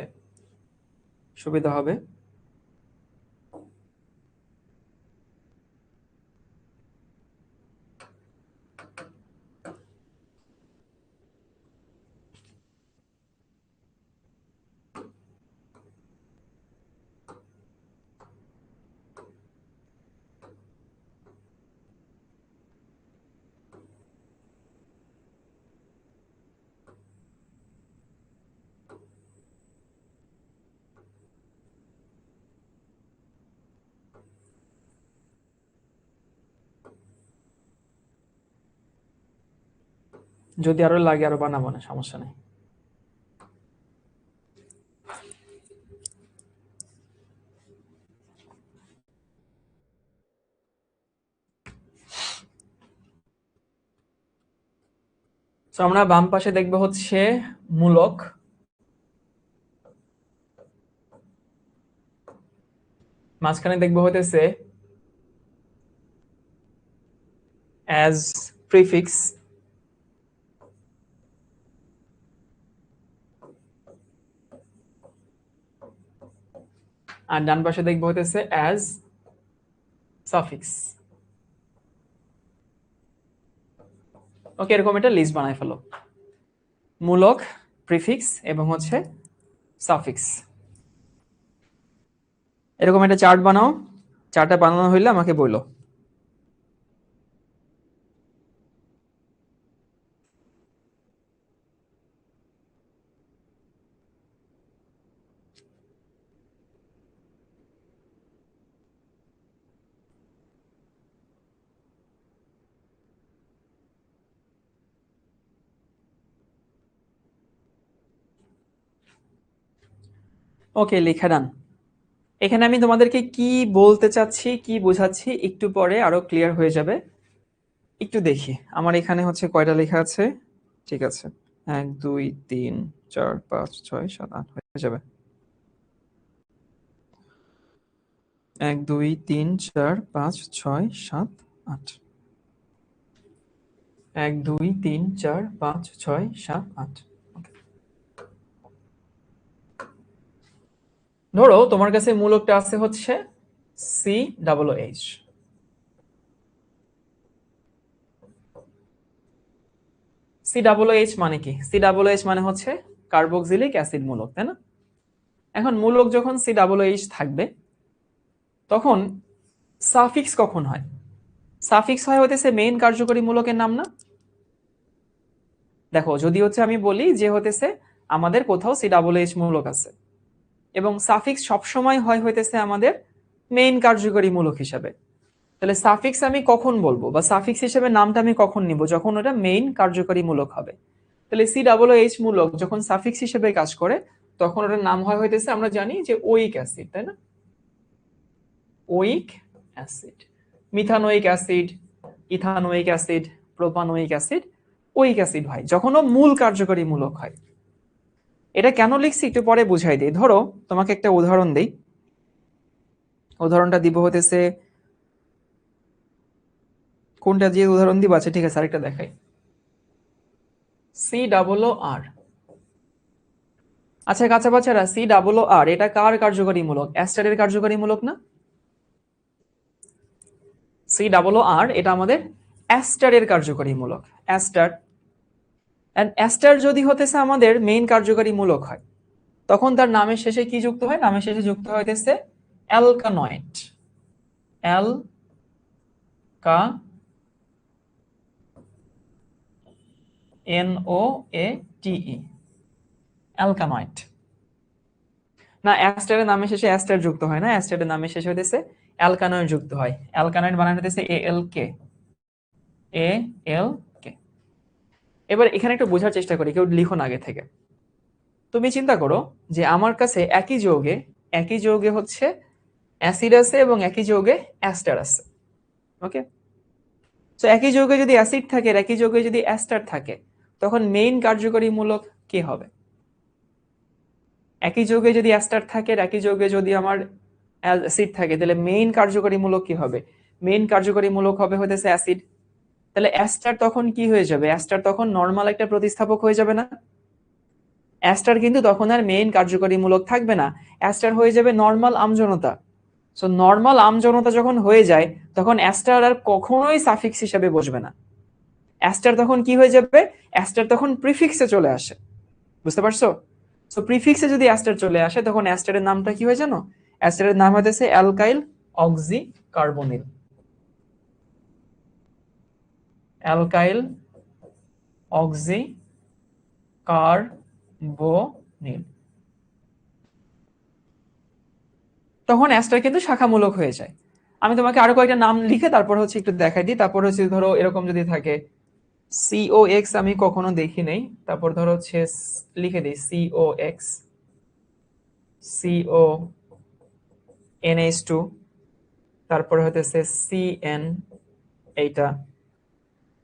সুবিধা হবে। যদি আরো লাগে আরো বানাবো, না সমস্যা নেই। তো আমরা বাম পাশে দেখবো হচ্ছে মূলক, মাঝখানে দেখবো হইতেছে অ্যাজ প্রিফিক্স, আর ডান পাশে দেখবো হইতেছে অ্যাজ সাফিক্স। ওকে, এরকম একটা লিস্ট বানাই ফেলো। মূলক প্রিফিক্স এবং হচ্ছে সাফিক্স। এরকম একটা চার্ট বানাও, চার্টটা বানানো হইলে আমাকে বলো। ওকে, লেখা ডান। এখানে আমি তোমাদেরকে কি বলতে চাচ্ছি, কি বোঝাচ্ছি একটু পরে আরো ক্লিয়ার হয়ে যাবে। একটু দেখি আমার এখানে হচ্ছে কয়টা লেখা আছে। ঠিক আছে, 1 2 3 4 5 6 7 8 হয়ে যাবে। 1 2 3 4 5 6 7 8, 1 2 3 4 5 6 7 8। ধরো তোমার কাছে মূলকটা আছে হচ্ছে COOH। COOH মানে কি? COOH মানে হচ্ছে কার্বক্সিলিক অ্যাসিড মূলক, তাই না? এখন মূলক যখন COOH থাকবে তখন সাফিক্স কখন হয়? সাফিক্স হয় হতেছে মেইন কার্যকরী মূলকের নাম না? দেখো যদি হচ্ছে আমি বলি যে হতেছে আমাদের কোথাও COOH মূলক আছে এবং সাফিক্স সবসময় হয় হইতেছে আমাদের মেইন কার্যকরী মূলক হিসাবে, তাহলে সাফিক্স আমি কখন বলবো বা সাফিক্স হিসেবে নামটা আমি কখন নিব? যখন ওটা মেইন কার্যকরী মূলক হবে। তাহলে COOH মূলক যখন সাফিক্স হিসেবে কাজ করে তখন ওটার নাম হয় হইতেছে, আমরা জানি যে ওইক অ্যাসিড, তাই না? Oic acid, methanoic acid, ethanoic acid, propanoic acid, oic acid হয় যখন ও মূল কার্যকরী মূলক হয়। এটা কেন লিখছি একটু পরে বুঝাই দিই। ধরো তোমাকে একটা উদাহরণ দেই, উদাহরণটা দিব হতেছে, কোনটা দিয়ে উদাহরণ দিব? আচ্ছা ঠিক আছে, আরেকটা দেখাই। COOR। আচ্ছা কাঁচা বাচ্চারা, COOR এটা কার কার্যকরী মূলক? অ্যাস্টারের কার্যকরী মূলক না? COOR এটা আমাদের অ্যাস্টারের কার্যকরী মূলক, অ্যাস্টার। এন্ড অ্যাস্টার যদি হতেছে আমাদের মেইন কার্যকরী মূলক হয় তখন তার নামের শেষে কি যুক্ত হয়? নামের শেষে যুক্ত হইতেছে অ্যালকানয়েড। NOATE, অ্যালকানয়েড। না, অ্যাস্টারের নামের শেষে অ্যাস্টার যুক্ত হয় না, অ্যাস্টারের নামের শেষে হইতেছে অ্যালকানয়েড যুক্ত হয়। অ্যালকানয়েড বানানো হইতেছে ALK। এবার এখানে একটু বোঝার চেষ্টা করি, কেউ লিখো না আগে থেকে। তুমি চিন্তা করো যে আমার কাছে একই যৌগে হচ্ছে অ্যাসিড আছে এবং একই যৌগে অ্যাস্টার আছে। ওকে, তো একই যৌগে যদি অ্যাসিড থাকে আর একই যৌগে যদি অ্যাস্টার থাকে তখন মেইন কার্যকরী মূলক কি হবে? একই যৌগে যদি অ্যাস্টার থাকে আর একই যৌগে যদি আমার অ্যাসিড থাকে তাহলে মেইন কার্যকরী মূলক কি হবে? মেইন কার্যকরী মূলক হবে হতেছে অ্যাসিড। তাহলে অ্যাস্টার তখন কি হয়ে যাবে? অ্যাস্টার তখন নরমাল একটা প্রতিস্থাপক হয়ে যাবে না? অ্যাস্টার কিন্তু তখন আর মেইন কার্যকরী মূলক থাকবে না, অ্যাস্টার হয়ে যাবে নরমাল আমজনতা। সো নরমাল আমজনতা যখন হয়ে যায় তখন অ্যাস্টার আর কখনোই সাফিক্স হিসেবে বসবে না। অ্যাস্টার তখন কি হয়ে যাবে? অ্যাস্টার তখন প্রিফিক্সে চলে আসে। বুঝতে পারছো? সো প্রিফিক্সে যদি অ্যাস্টার চলে আসে তখন অ্যাস্টারের নামটা কি হয় জানো? অ্যাস্টারের নাম হতেছে alkyl oxy carbonyl. Alkyl oxy carbonyl. তখন অ্যাস্টার কিন্তু শাখামূলক হয়ে যায়। আমি তোমাকে আরো কয়েকটা নাম লিখে তারপর হচ্ছে একটু দেখাই দিই। তারপর হচ্ছে ধরো এরকম যদি থাকে COX, আমি কখনো দেখি নাই। তারপর ধরো হচ্ছে লিখে দিই COX, CONH2, তারপরে হতেছে CN এইটা,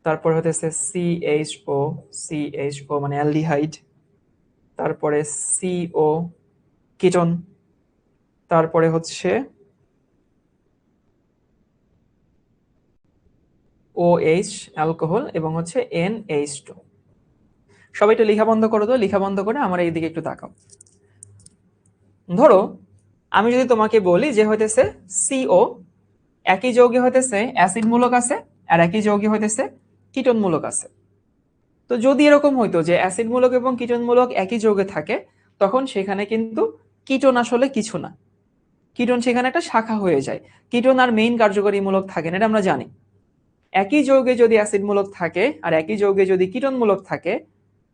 তারপরে হতেছে CHO মানে অ্যালডিহাইড, তারপরে CO কিটোন, তারপরে হচ্ছে OH অ্যালকোহল এবং হচ্ছে NH2। সবাই একটু লেখা বন্ধ করো তো, লেখা বন্ধ করে আমার এইদিকে একটু তাকাও। ধরো আমি যদি তোমাকে বলি যে হইতেছে CO একই যৌগে হইতেছে অ্যাসিড মূলক আছে আর একই যৌগে হইতেছে কিটোন মূলক আছে। তো যদি এরকম হইতো যে অ্যাসিড মূলক এবং কিটোন মূলক একই যৌগে থাকে, তখন সেখানে কিন্তু কিটোন আসলে কিছু না, কিটোন সেখানে একটা শাখা হয়ে যায়। কিটোন আর মেইন কার্যকরী মূলক থাকে না, এটা আমরা জানি। একই যৌগে যদি অ্যাসিড মূলক থাকে আর একই যৌগে যদি কিটোন মূলক থাকে,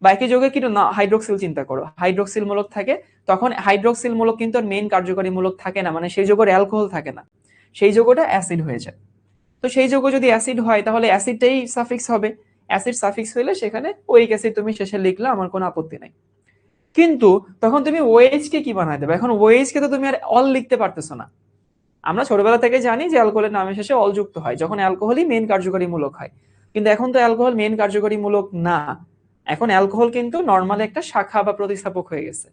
বা একই যৌগে কিটোন না, হাইড্রোক্সিল চিন্তা করো, হাইড্রোক্সিল মূলক থাকে, তখন হাইড্রোক্সিল মূলক কিন্তু আর মেইন কার্যকরী মূলক থাকে না, মানে সেই যৌগের অ্যালকোহল থাকে না, সেই যৌগটা অ্যাসিড হয়ে যায়। তো সেই যৌগ যদি অ্যাসিড হয় তাহলে অ্যাসিডটাই সাফিক্স হবে, অ্যাসিড সাফিক্স হলে সেখানে ওইক অ্যাসিড তুমি শেষে লিখলে আমার কোনো আপত্তি নাই। কিন্তু তখন তুমি ওএইচ কে কি বানায় দেবে? এখন ওএইচ কে তো তুমি আর অল লিখতে পারতেছো না। আমরা ছোটবেলা থেকে জানি যে অ্যালকোহলের নামের শেষে অল যুক্ত হয় যখন অ্যালকোহলই মেইন কার্যকরী মূলক হয়, কিন্তু এখন তো অ্যালকোহল মেইন কার্যকরী মূলক না, এখন অ্যালকোহল কিন্তু নরমালি একটা শাখা বা প্রতিস্থাপক হয়ে গেছে।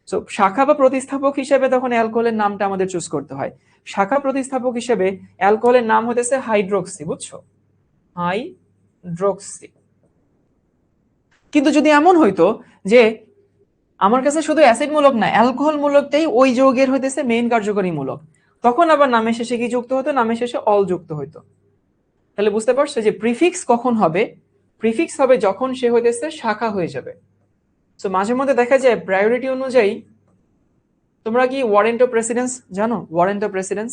সো শাখা বা প্রতিস্থাপক হিসেবে তখন অ্যালকোহলের নামটা আমাদের চুজ করতে হয়। শাখা প্রতিস্থাপক হিসেবে অ্যালকোহলের নাম হতেছে হাইড্রোক্সি, বুঝছো? হাইড্রোক্সি। কিন্তু যদি এমন হইতো যে আমার কাছে শুধু অ্যাসিড মূলক না, অ্যালকোহল মূলকটাই ওই যৌগের হইতেছে মেইন কার্যকরী মূলক, তখন আবার নামের শেষে কি যুক্ত হতো? নামের শেষে অল যুক্ত হইতো। তাহলে বুঝতে পারছো যে প্রিফিক্স কখন হবে? প্রিফিক্স হবে যখন সে হইতেছে শাখা হয়ে যাবে। তো মাঝে মধ্যে দেখা যায় প্রায়োরিটি অনুযায়ী, তোমরা কি ওয়ারেন্ট অফ প্রেসিডেন্স জানো? Warrant of precedence,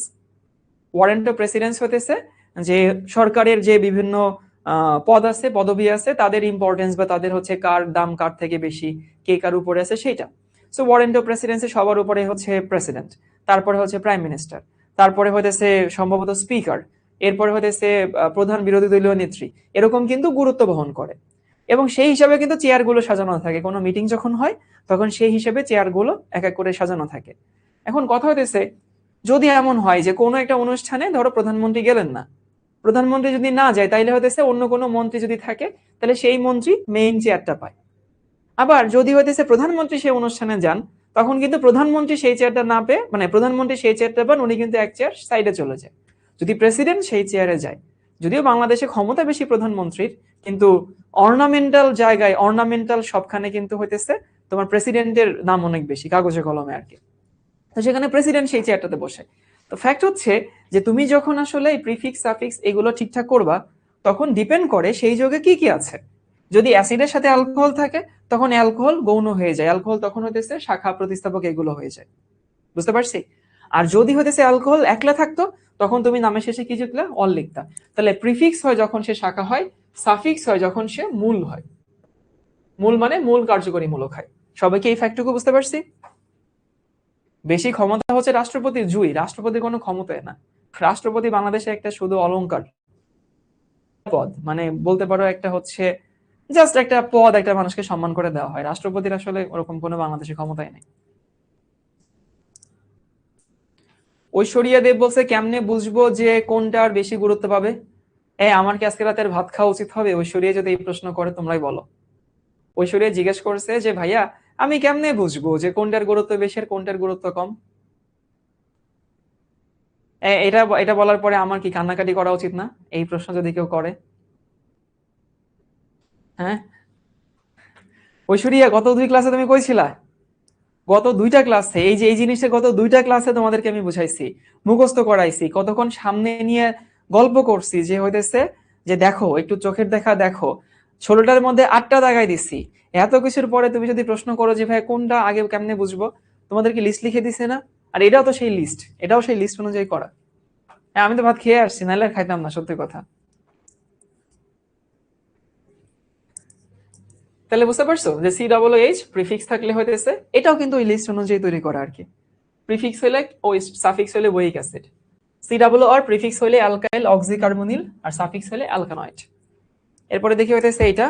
warrant of precedence হতেছে যে সরকারের যে বিভিন্ন পদ আছে, পদবি আছে, তাদের ইম্পর্টেন্স বা তাদের হচ্ছে কার দাম কার থেকে বেশি, কে কার উপরে আছে সেটা। সো ওয়ারেন্ট অফ প্রেসিডেন্সে সবার উপরে হচ্ছে প্রেসিডেন্ট, তারপরে হচ্ছে প্রাইম মিনিস্টার, তারপরে হতেছে সম্ভবত স্পিকার, এরপরে হতেছে প্রধান বিরোধী দলীয় নেত্রী, এরকম কিন্তু গুরুত্ব বহন করে। এবং সেই হিসাবে কিন্তু চেয়ারগুলো সাজানো থাকে, কোনো মিটিং যখন হয় তখন সেই হিসেবে চেয়ারগুলো এক এক করে সাজানো থাকে। এখন কথা হতেছে, যদি এমন হয় যে কোনো একটা অনুষ্ঠানে ধরো প্রধানমন্ত্রী গেলেন না, প্রধানমন্ত্রী যদি না যায় তাইলে হতেছে অন্য কোনো মন্ত্রী যদি থাকে তাহলে সেই মন্ত্রী মেইন চেয়ারটা পায়। আবার যদি হইতেছে প্রধানমন্ত্রী সেই অনুষ্ঠানে যান, তখন কিন্তু প্রধানমন্ত্রী সেই চেয়ারটা না পেয়ে, মানে প্রধানমন্ত্রী সেই চেয়ারটা পান, উনি কিন্তু এক চেয়ার সাইডে চলে যায়। যদি প্রেসিডেন্ট সেই চেয়ারে যায়, যদিও বাংলাদেশে ক্ষমতা বেশি প্রধানমন্ত্রীর, কিন্তু অর্নামেন্টাল জায়গায়, অর্নামেন্টাল সবখানে কিন্তু হইতেছে তোমার প্রেসিডেন্টের নাম অনেক বেশি কাগজে কলমে আর কি। তো সেখানে প্রেসিডেন্ট সেই চেয়ারটাতে বসে। তো ফ্যাক্ট হচ্ছে যে তুমি যখন আসলে এই প্রিফিক্স সাফিক্স এগুলো ঠিকঠাক করবা, তখন ডিপেন্ড করে সেই যোগে কি কি আছে। যদি অ্যাসিডের সাথে অ্যালকোহল থাকে তখন অ্যালকোহল গৌণ হয়ে যায়, অ্যালকোহল তখন হইতেছে শাখা প্রতিস্থাপক এগুলো হয়ে যায়। বুঝতে পারছি? আর যদি হইতেছে অ্যালকোহল একলা থাকতো তখন তুমি নামের শেষে কি লিখলা? অল লিখতা। তাহলে প্রিফিক্স হয় যখন সে শাখা হয়, সাফিক্স হয় যখন সে মূল হয়। মূল মানে মূল কার্যকরী মূলক হয়। সবাইকে এই ফ্যাক্টটুকু বুঝতে পারছি? বেশি ক্ষমতা হচ্ছে রাষ্ট্রপতির, জুই, রাষ্ট্রপতির কোনো ক্ষমতাই না। রাষ্ট্রপতি বাংলাদেশে একটা শুধু অলংকার পদ, মানে বলতে পারো একটা হচ্ছে জাস্ট একটা পদ, একটা মানুষকে সম্মান করে দেওয়া হয়। রাষ্ট্রপতির আসলে ওরকম কোনো বাংলাদেশে ক্ষমতাই নেই। ঐশ্বরিয়া দেব বলছে কেমনে বুঝবো যে কোনটার বেশি গুরুত্ব পাবে? আমার কি আজকে রাতের ভাত খাওয়া উচিত হবে? ঐশ্বরিয়া যদি এই প্রশ্ন করে তোমরাই বলো। ঐশ্বরিয়া জিজ্ঞেস করছে যে ভাইয়া আমি কেমনে বুঝবো যে কোনটার গুরুত্ব বেশি আর কোনটার গুরুত্ব কম? এটা এটা বলার পরে আমার কি কান্নাকাটি করা উচিত না এই প্রশ্ন যদি কেউ করে? হ্যাঁ, ঐশ্বরিয়া গত 2 ক্লাসে তুমি কইছিলা, গত 2টা ক্লাসে এই যে এই জিনিসটা গত 2টা ক্লাসে তোমাদেরকে আমি বুঝাইছি, মুখস্থ করাইছি, কতক্ষণ সামনে নিয়ে গল্প করছি যে হইতেছে যে দেখো একটু চোখের দেখা দেখো, 16টার মধ্যে 8টা দাগাই দিছি। এত কিছুর পরে তুমি যদি প্রশ্ন করো যে ভাই কোনটা আগে কেমনে বুঝবো, তোমাদেরকে লিস্ট লিখে দিছে না? আর এটাও তো সেই লিস্ট, এটাও সেই লিস্ট অনুযায়ী করা। হ্যাঁ, আমি তো ভাত খেয়ে আসছি, নাহলে আর খাইতাম না, সত্যি কথা। তাহলে বুঝতে পারছো যে COOH প্রিফিক্স থাকলে হইতেছে এটাও কিন্তু ওই লিস্ট অনুযায়ী তৈরি করা আর কি। প্রিফিক্স হইলে ও সাফিক্স হইলে বোইক অ্যাসিড, COOR প্রিফিক্স হইলে অ্যালকাইল অক্সিকার্বনিল আর সাফিক্স হইলে অ্যালকানয়েড। এরপরে দেখি হইতেছে এইটা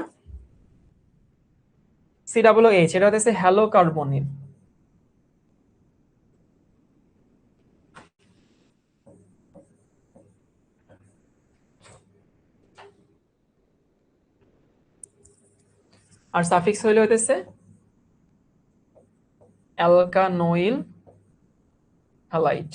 COOH, এটা হইতেছে হ্যালোকার্বনিল। আর সাফিক্স হইলে হইতেছে অ্যালকানোইল হ্যালাইড।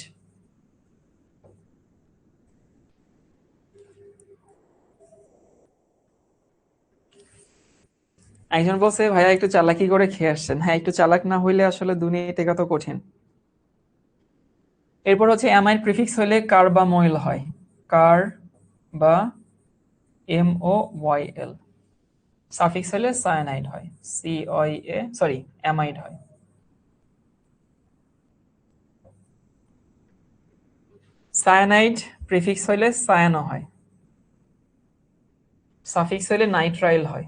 একজন বলছে ভাইয়া একটু চালাকি করে খেয়ে আসছেন। হ্যাঁ, একটু চালাক না হইলে আসলে দুনিয়া টেকা তো কঠিন। এরপর হচ্ছে অ্যামাইড প্রিফিক্স হইলে কার্বাময়েল হয়, কার বা MOYL। সাফিক্স হলে সায়ানাইড হয়, অ্যামাইড হয়। সায়ানাইড প্রিফিক্স হলে সায়ানো হয়, সাফিক্স হলে নাইট্রাইল হয়।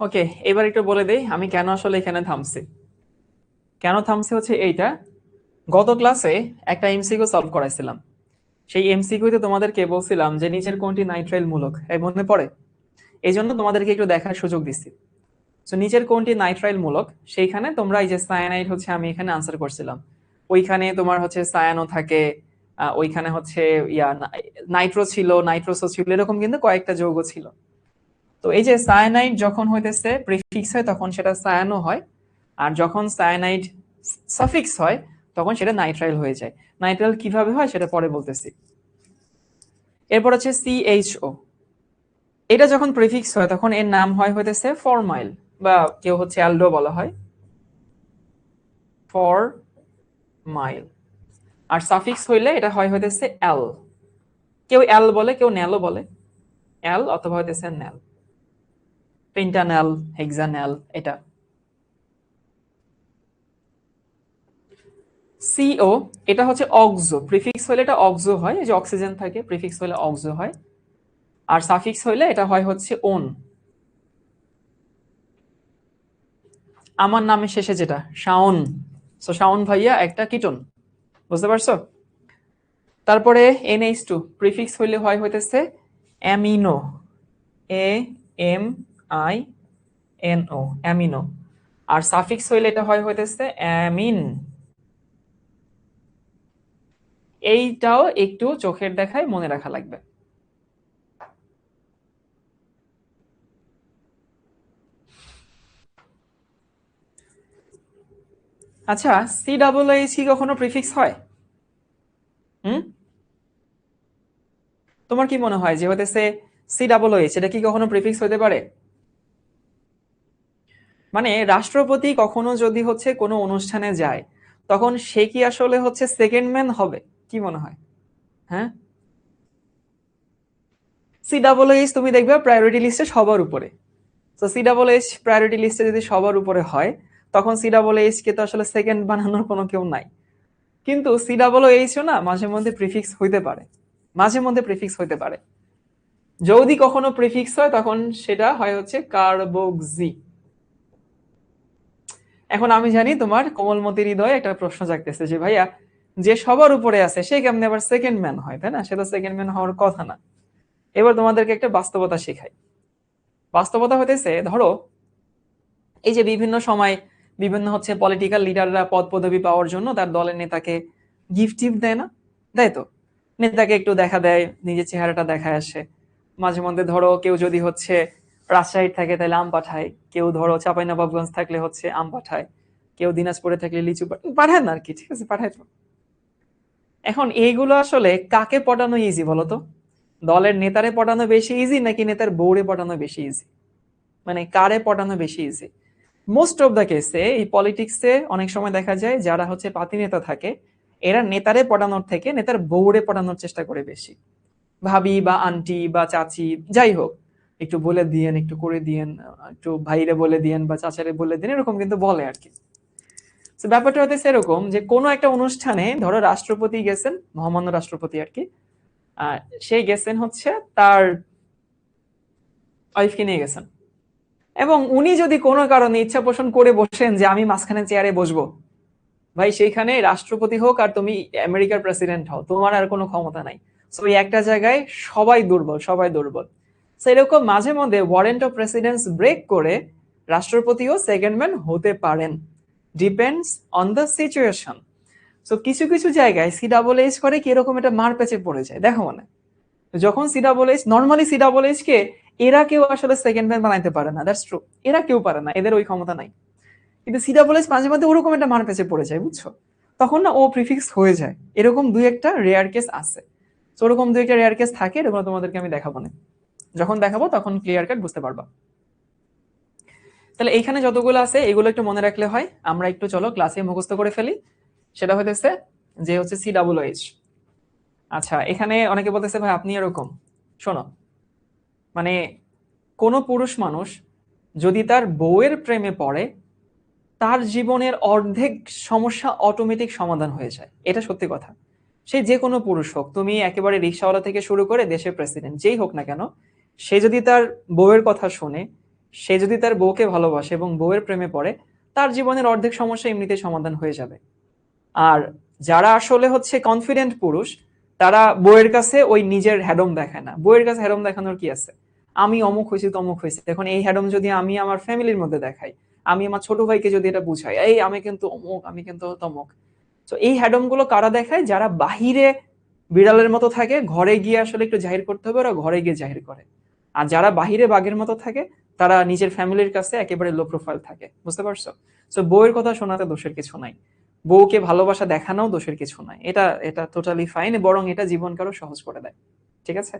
ওকে, এবার একটু বলে দেই আমি কেন আসলে এখানে থামছি। কেন থামছি হচ্ছে এইটা, গত ক্লাসে একটা এমসিকিউ সলভ করাইছিলাম। সেই এমসিকিউতে তোমাদেরকে বলছিলাম যে নিচের কোনটি নাইট্রাইল মূলক, এই মনে পড়ে? এই জন্য তোমাদেরকে একটু দেখার সুযোগ দিচ্ছি। তো নিচের কোনটি নাইট্রাইল মূলক, সেইখানে তোমরা এই যে সায়ানাইড হচ্ছে আমি এখানে আনসার করছিলাম, ওইখানে তোমার হচ্ছে সায়ানো থাকে, ওইখানে হচ্ছে নাইট্রো ছিল, নাইট্রোসো ছিল, এরকম কিন্তু কয়েকটা যৌগ ছিল। তো এই যে সায়ানাইড যখন হইতেছে প্রিফিক্স হয় তখন সেটা সায়ানো হয়, আর যখন সায়ানাইড সাফিক্স হয় তখন সেটা নাইট্রাইল হয়ে যায়। নাইট্রাইল কিভাবে হয় সেটা পরে বলতেছি। এরপর হচ্ছে CHO, এটা যখন প্রিফিক্স হয় তখন এর নাম হয় হইতেছে ফরমাইল, বা কেউ হচ্ছে অ্যালডো বলা হয়, ফরমাইল। আর সাফিক্স হইলে এটা হয় হইতেছে অ্যাল, কেউ অ্যাল বলে, কেউ ন্যালো বলে, অ্যাল অথবা হইতেছে ন্যাল, পেন্টান্যাল, হেক্সান্যাল, এটা। CO, এটা হচ্ছে অক্সো, প্রিফিক্স হলে এটা অক্সো হয়, এই যে অক্সিজেন থাকে, প্রিফিক্স হলে অক্সো হয়। আর সাফিক্স হইলে এটা হয় হচ্ছে ওন, আমার নামের শেষে যেটা শাওন, সো শাওন ভাইয়া একটা কিটোন, বুঝতে পারছো? তারপরে NH2, প্রিফিক্স হইলে হয় হইতেছে অ্যামিনো, AMINO, অ্যামিনো। আর সাফিক্স হইলে এটা হয় হইতেছে অ্যামিন। এইটাও একটু চোখের দেখায় মনে রাখা লাগবে। আচ্ছা, COOH কি কখনো প্রিফিক্স হয়? হুম, তোমার কি মনে হয় যে হইতেছে COOH এটা কি কখনো প্রিফিক্স হতে পারে? মানে রাষ্ট্রপতি কখনো যদি হচ্ছে কোনো অনুষ্ঠানে যায় তখন সে কি আসলে হচ্ছে সেকেন্ড ম্যান হবে? কি মনে হয়? হ্যাঁ, COOH তুমি দেখবে প্রায়োরিটি লিস্টে সবার উপরে। তো COOH প্রায়োরিটি লিস্টে যদি সবার উপরে হয় তখন COOH কে তো আসলে সেকেন্ড বানানোর কোনো কেউ নাই। কিন্তু COOH না মাঝে মধ্যে প্রিফিক্স হইতে পারে, মাঝে মধ্যে প্রিফিক্স হইতে পারে। যদি কখনো প্রিফিক্স হয় তখন সেটা হয় হচ্ছে কার্বক্সি। এখন আমি জানি তোমার কোমলমতি হৃদয়ে একটা প্রশ্ন জাগতেছে যে ভাইয়া, যে সবার উপরে আছে সে কেমনে আবার সেকেন্ড ম্যান হয়, তাই না? সে তো সেকেন্ড ম্যান হওয়ার কথা না। এবার তোমাদেরকে একটা বাস্তবতা শেখাই। বাস্তবতা হইতেছে, ধরো এই যে বিভিন্ন সময় বিভিন্ন হচ্ছে পলিটিক্যাল লিডাররা পদ পদবি পাওয়ার জন্য তার দলের নেতাকে গিফট টিফট দেয় না, দেয় তো? নেতাকে একটু দেখা দেয়, নিজের চেহারাটা দেখায় আসে। মাঝে মধ্যে ধরো কেউ যদি হচ্ছে রাজশাহী থাকে তাহলে আম পাঠায়, কেউ ধরো চাঁপাইনবাবগঞ্জ থাকলে হচ্ছে আম পাঠায়, কেউ দিনাজপুরে থাকলে লিচু পাঠায় না আর কি, ঠিক আছে, পাঠায় তো। এখন এইগুলো আসলে কাকে পটানো ইজি বলতো? দলের নেতারে পটানো বেশি ইজি নাকি নেতার বউরে পটানো বেশি ইজি? মানে কারে পটানো বেশি ইজি? মোস্ট অফ দ্য কেসে এই পলিটিক্সে অনেক সময় দেখা যায় যারা হচ্ছে পাতি নেতা থাকে, এরা নেতারে পটানোর থেকে নেতার বউরে পটানোর চেষ্টা করে বেশি। ভাবি বা আন্টি বা চাচি যাই হোক, একটু বলে দিয়েন, একটু করে দিয়েন, একটু ভাইরে বলে দিয়েন বা চাচারে বলে দিন, এরকম কিন্তু বলে আর কি। তো ব্যাপারটা হচ্ছে এরকম যে কোনো একটা অনুষ্ঠানে ধরো রাষ্ট্রপতি গেছেন, মহামান্য রাষ্ট্রপতি আর কি, সে গেছেন হচ্ছে তার ওয়াইফকে নিয়ে গেছেন, এবং উনি যদি কোনো কারণে ইচ্ছা পোষণ করে বসেন যে আমি মাঝখানে চেয়ারে বসবো, ভাই সেইখানে রাষ্ট্রপতি হোক আর তুমি আমেরিকার প্রেসিডেন্ট হও, তোমার আর কোনো ক্ষমতা নাই। সো এই একটা জায়গায় সবাই দুর্বল, সবাই দুর্বল। সেরকম মাঝে মধ্যে ওয়ারেন্ট অফ প্রেসিডেন্স ব্রেক করে রাষ্ট্রপতিও সেকেন্ড ম্যান হতে পারেন, depends on the situation. So কিছু কিছু জায়গায় সিডাবলএইচ করে কি এরকম একটা মার প্যাচে পড়ে যায়, দেখো মানে যখন সিডাবলএইচ নর্মালি সিডাবলএইচ কে এরা কেউ আসলে সেকেন্ড ম্যান বানাইতে পারে না, দ্যাটস ট্রু, এরা কেউ পারে না, এদের ওই ক্ষমতা নাই। কিন্তু সিডাবলএইচ মাঝে মাঝে ওরকম একটা মার প্যাচে পড়ে যায়, বুঝছো? তখন না ও প্রিফিক্স হয়ে যায়, এরকম দুই একটা রেয়ার কেস আছে। তো ওরকম দুই একটা রেয়ার কেস থাকে, এরকম তোমাদেরকে আমি দেখাবো না, যখন দেখাবো তখন ক্লিয়ার কাট বুঝতে পারবা। তাহলে এইখানে যতগুলো আছে এগুলো একটু মনে রাখলে হয়। আমরা একটু চলো ক্লাসে মুখস্থ করে ফেলি। সেটা হইতেছে যে হচ্ছে সিডাবলএইচ। আচ্ছা, এখানে অনেকে বলতেছে ভাই আপনি এরকম, শোনো, মানে কোন পুরুষ মানুষ যদি তার বউয়ের প্রেমে পড়ে, তার জীবনের অর্ধেক সমস্যা অটোমেটিক সমাধান হয়ে যায়, এটা সত্যি কথা। সে যে কোনো পুরুষ হোক, তুমি একেবারে রিক্সাওয়ালা থেকে শুরু করে দেশের প্রেসিডেন্ট যেই হোক না কেন, সে যদি তার বউয়ের কথা শুনে, সে যদি তার বউকে ভালোবাসে এবং বউয়ের প্রেমে পড়ে, তার জীবনের অর্ধেক সমস্যা এমনিতেই সমাধান হয়ে যাবে। আর যারা আসলে হচ্ছে কনফিডেন্ট পুরুষ, তারা বউয়ের কাছে ওই নিজের হ্যাডম দেখায় না। বউয়ের কাছে হ্যাডম দেখানোর কি আছে? আমি অমুক হয়েছি তমুক হয়েছি, এখন এই হ্যাডম যদি আমি আমার ফ্যামিলির মধ্যে দেখাই, আমি আমার ছোট ভাইকে যদি এটা বুঝাই, এই আমি কিন্তু অমুক, আমি কিন্তু তমুক, তো এই হ্যাডম গুলো কারা দেখায়? যারা বাহিরে বিড়ালের মতো থাকে, ঘরে গিয়ে আসলে একটু জাহির করতে হবে, ওরা ঘরে গিয়ে জাহির করে। আর যারা বাহিরে বাঘের মতো থাকে, তারা নিজের ফ্যামিলির কাছে একেবারে লো প্রোফাইল থাকে, বুঝতে পারছো? তো বউয়ের কথা শোনাতে দোষের কিছু নাই, বউকে ভালোবাসা দেখানো দোষের কিছু নাই, এটা এটা টোটালি ফাইন, বরং এটা জীবনকে আরো সহজ করে দেয়। ঠিক আছে,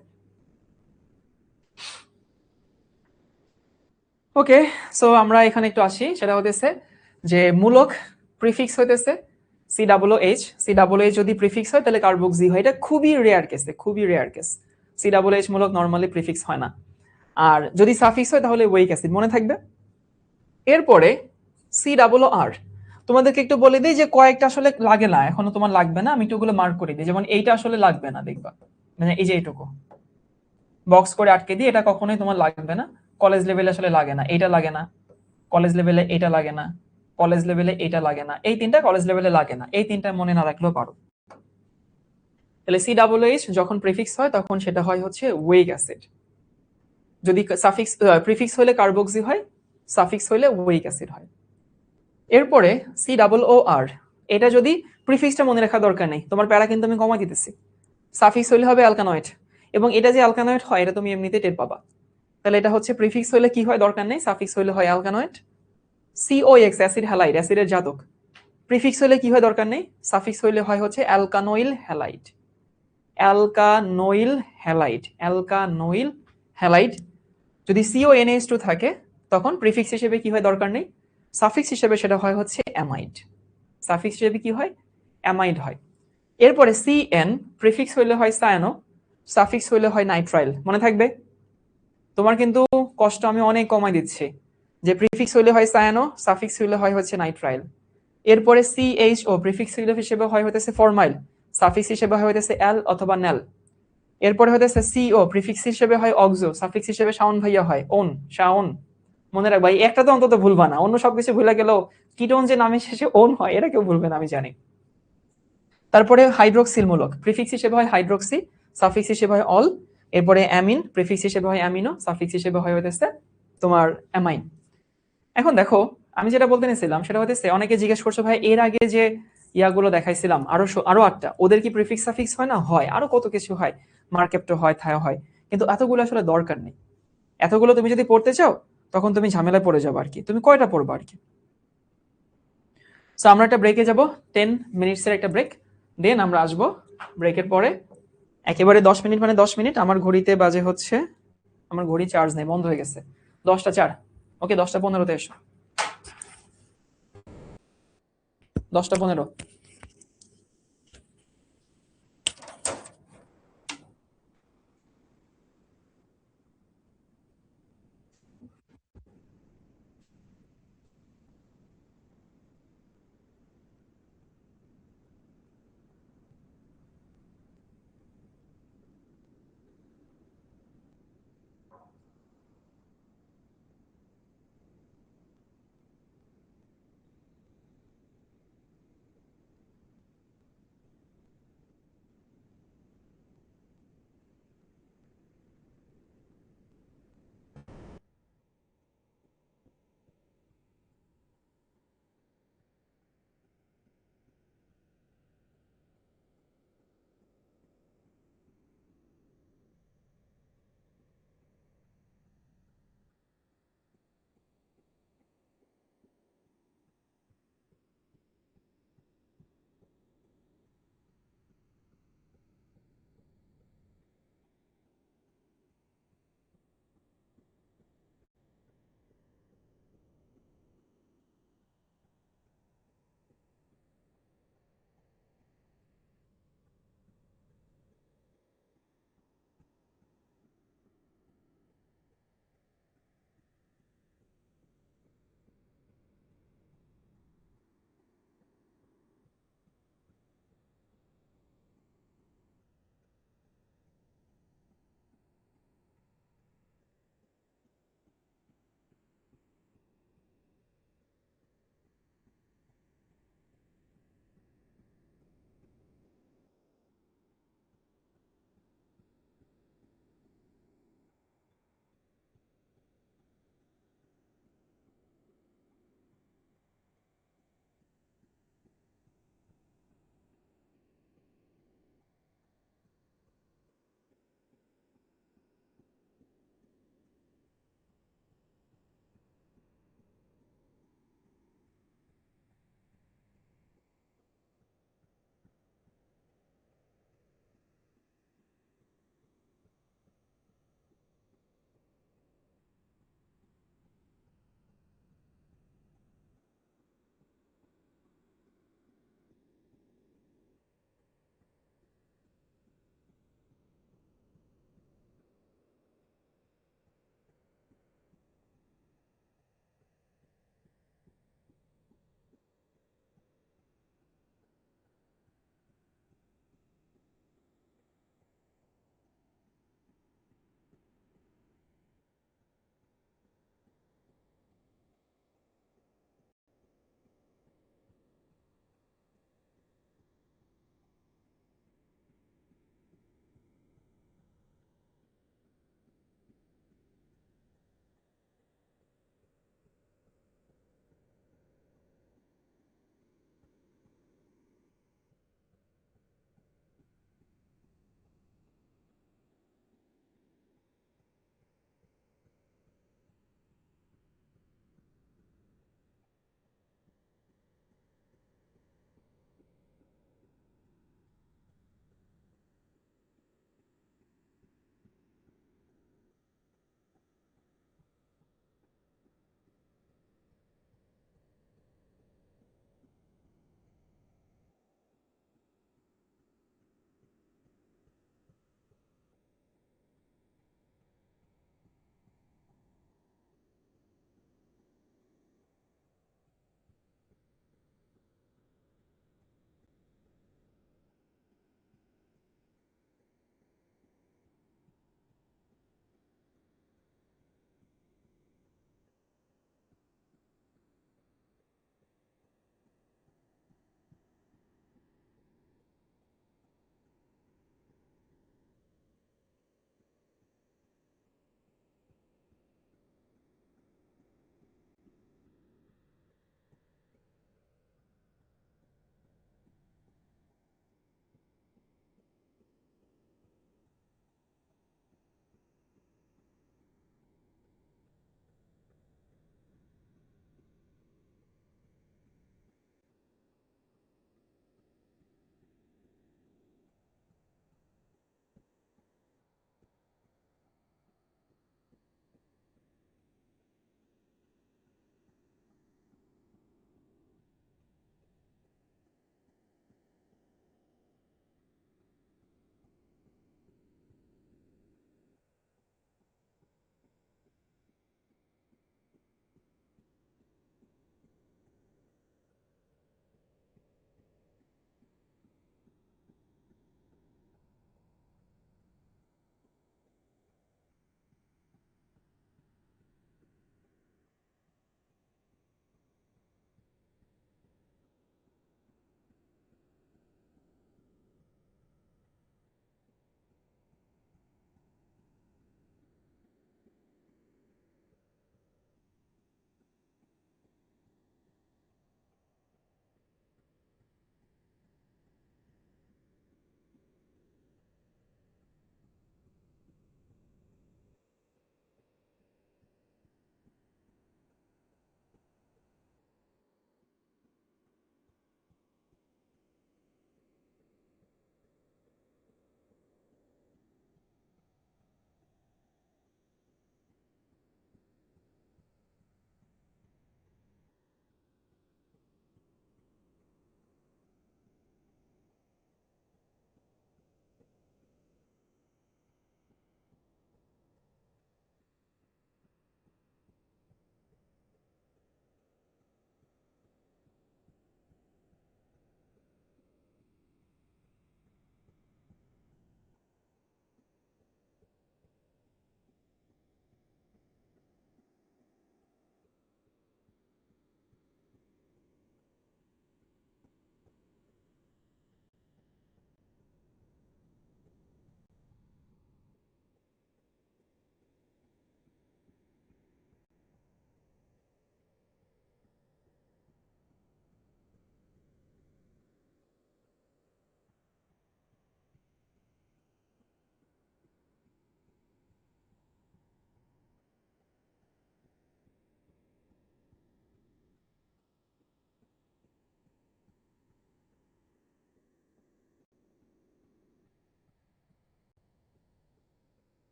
ওকে। সো আমরা এখানে একটু আসি, সেটা হতেছে যে মূলক প্রিফিক্স হইতেছে C double H. C double H যদি প্রিফিক্স হয় তাহলে কার্বক্সি হয়, এটা খুবই রেয়ার কেস, খুবই rare case. C double H মূলক নর্মালি প্রিফিক্স হয় না। আর যদি সাফিক্স হয় তাহলে ওয়েক অ্যাসিড, মনে থাকবে। এরপরে সি ডাবল আর, তোমাদেরকে একটু বলে দিই যে কয়েকটা আসলে লাগে না, এখনো তোমার লাগবে না, আমি একটু ওগুলো মার্ক করে দিই। যেমন এইটা আসলে লাগবে না, দেখবা, মানে এই যে এইটুকু বক্স করে আটকে দিই, এটা কখনোই তোমার লাগবে না, কলেজ লেভেলে আসলে লাগে না, এইটা লাগে না কলেজ লেভেলে, এটা লাগে না কলেজ লেভেলে, এটা লাগে না, এই তিনটা কলেজ লেভেলে লাগে না, এই তিনটা মনে না রাখলেও পারো। তাহলে সি ডাবল এইচ যখন প্রিফিক্স হয় তখন সেটা হয় হচ্ছে ওয়েক অ্যাসিড, যদি সাফিক্স প্রিফিক্স হলে কার্বক্সি হয়, সাফিক্স হলে ওয়েক অ্যাসিড হয়। এরপরে সি ডাবল ও আর, এটা যদি প্রিফিক্সটা মনে রাখা দরকার নেই, তোমার প্যারা কিন্তু আমি কমা দিতেছি। সাফিক্স হলে হবে অ্যালকানয়েড, এবং এটা যে অ্যালকানয়েড হয় এটা তুমি এমনিতে টের পাবা। তাহলে এটা হচ্ছে প্রিফিক্স হলে কি হয় দরকার নেই, সাফিক্স হলে হয় অ্যালকানয়েড। সিওএক্স অ্যাসিড হ্যালাইড, অ্যাসিডের জাতক, প্রিফিক্স হলে কি হয় দরকার নেই, সাফিক্স হলে হয় হচ্ছে alkanoyl halide. Alkanoyl halide, alkanoyl halide. যদি CONH2 থাকে তখন প্রিফিক্স হিসেবে কি হয় দরকার নেই, সাফিক্স হিসেবে সেটা হয় হচ্ছে অ্যামাইড। সাফিক্স হিসেবে কি হয়, অ্যামাইড হয়। এরপরে CN প্রিফিক্স হইলে হয় সায়ানো, সাফিক্স হইলে হয় নাইট্রাইল, মনে থাকবে। তোমার কিন্তু কষ্ট আমি অনেক কমাই দিচ্ছি, যে প্রিফিক্স হইলে হয় সায়ানো, সাফিক্স হইলে হয় হচ্ছে নাইট্রাইল। এরপরে CHO প্রিফিক্স হিসেবে হয় হইতেছে ফরমাইল, সাফিক্স হিসেবে হয় হইতেছে অ্যাল অথবা ন্যাল। এরপরে হইতেছে CO প্রিফিক্স হিসেবে হয় অক্সো, সাফিক্স হিসেবে শাওন ভাইয়া হয় ওন, শাওন। মনে রাখবা এই একটা তো অন্তত ভুলবা না, অন্য সবকিছু ভুলে গেলেও কিটোন যে নামে শেষে ওন হয় এটা কেউ ভুলবে না, আমি জানি। তারপরে হাইড্রোক্সিল মূলক প্রিফিক্স হিসেবে হয় হাইড্রোক্সি, সাফিক্স হিসেবে হয় অল। এরপরে অ্যামিন প্রিফিক্স হিসেবে হয় অ্যামিনো, সাফিক্স হিসেবে হয় হইতেছে তোমার অ্যামাইন। এখন দেখো আমি যেটা বলতে নিছিলাম সেটা হইতেছে, অনেকে জিজ্ঞেস করছো ভাই এর আগে যে ইয়াগুলো দেখাইছিলাম আরো আরো 8টা, ওদের কি প্রিফিক্স সাফিক্স হয় না? হয়, আরো কত কিছু হয়, মার্কেপ্টো হয়, থায় হয়, কিন্তু এতগুলো আসলে দরকার নেই। এতগুলো তুমি যদি পড়তে চাও তখন তুমি ঝামেলায় পড়ে যাবে আর কি, তুমি কয়টা পড়বা আর কি। সো আমরা একটা ব্রেকে যাব, 10 মিনিটসের একটা ব্রেক, দেন আমরা আসবো ব্রেকের পরে একেবারে 10 মিনিট মানে 10 মিনিট। আমার ঘড়িতে বাজে হচ্ছে, আমার ঘড়ি চার্জ নেই, বন্ধ হয়ে গেছে। 10টা 4। ওকে, 10টা 15-তে এসো। 10টা 15।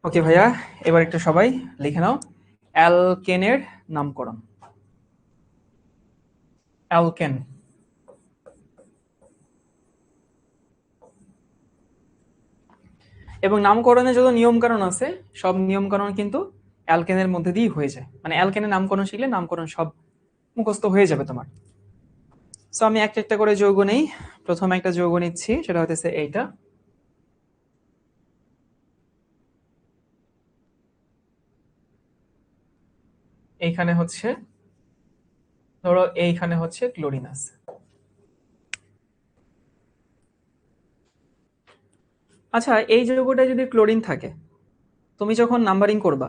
ওকে ভাইয়া, এবার একটু সবাই লিখে নাও অ্যালকেনের নামকরণ। অ্যালকেন। এবং নামকরণে যত নিয়ম কানুন আছে সব নিয়ম কানুন কিন্তু অ্যালকেনের মধ্যে দিয়েই হয়ে যায়, মানে অ্যালকেনের নামকরণ শিখলে নামকরণ সব মুখস্থ হয়ে যাবে তোমার। সো আমি একটা একটা করে যৌগ নেই। প্রথম একটা যৌগ নিচ্ছি, সেটা হতেছে এইটা। এইখানে হচ্ছে ধরো এইখানে হচ্ছে ক্লোরিন আছে। আচ্ছা, এই যৌগটা যদি ক্লোরিন থাকে, তুমি যখন নাম্বারিং করবা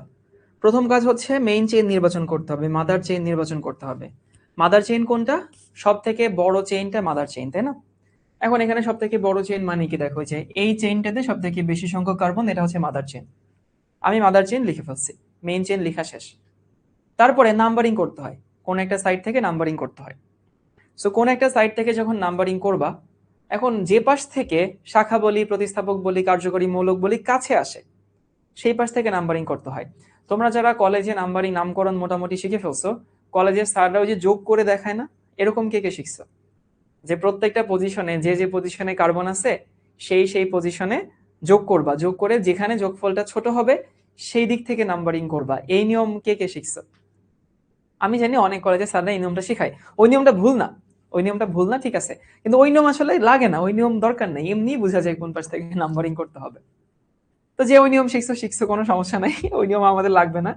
প্রথম কাজ হচ্ছে মেইন চেইন নির্বাচন করতে হবে, মাদার চেইন নির্বাচন করতে হবে। মাদার চেইন কোনটা? সব থেকে বড় চেইনটা মাদার চেইন, তাই না? এখন এখানে সব থেকে বড় চেইন মানে কি, দেখো যে এই চেইনটাতে সব থেকে বেশি সংখ্যক কার্বন, এটা হচ্ছে মাদার চেইন। আমি মাদার চেইন লিখে ফেলছি, মেইন চেইন লেখা শেষ। তারপরে নাম্বারিং করতে হয়, কোন একটা সাইড থেকে নাম্বারিং করতে হয়। সো কোন একটা সাইড থেকে যখন নাম্বারিং করবা, এখন যে পাশ থেকে শাখা বলি, প্রতিস্থাপক বলি, কার্যকরী মৌলক বলি কাছে আসে, সেই পাশ থেকে নাম্বারিং করতে হয়। তোমরা যারা কলেজে নাম্বারিং নামকরণ মোটামুটি শিখে ফেলছো, কলেজের স্যাররা ওই যে যোগ করে দেখায় না, এরকম কে কে শিখছো? যে প্রত্যেকটা পজিশনে যে যে পজিশনে কার্বন আছে সেই সেই পজিশনে যোগ করবা, যোগ করে যেখানে যোগফলটা ছোট হবে সেই দিক থেকে নাম্বারিং করবা। এই নিয়ম কে কে শিখছো? আমি জানি অনেক কলেজে স্যাররা এই নিয়মটা শিখায়। ওই নিয়মটা ভুল না, ওই নিয়মটা ভুল না, ঠিক আছে, কিন্তু ওই নিয়ম আসলে লাগে না, ওই নিয়ম দরকার নেই, এমনি বোঝা যায় কোন পাশ থেকে নাম্বারিং করতে হবে। তো যে ওই নিয়ম শিখছো শিখছো, কোনো সমস্যা নাই, ওই নিয়ম আমাদের লাগবে না।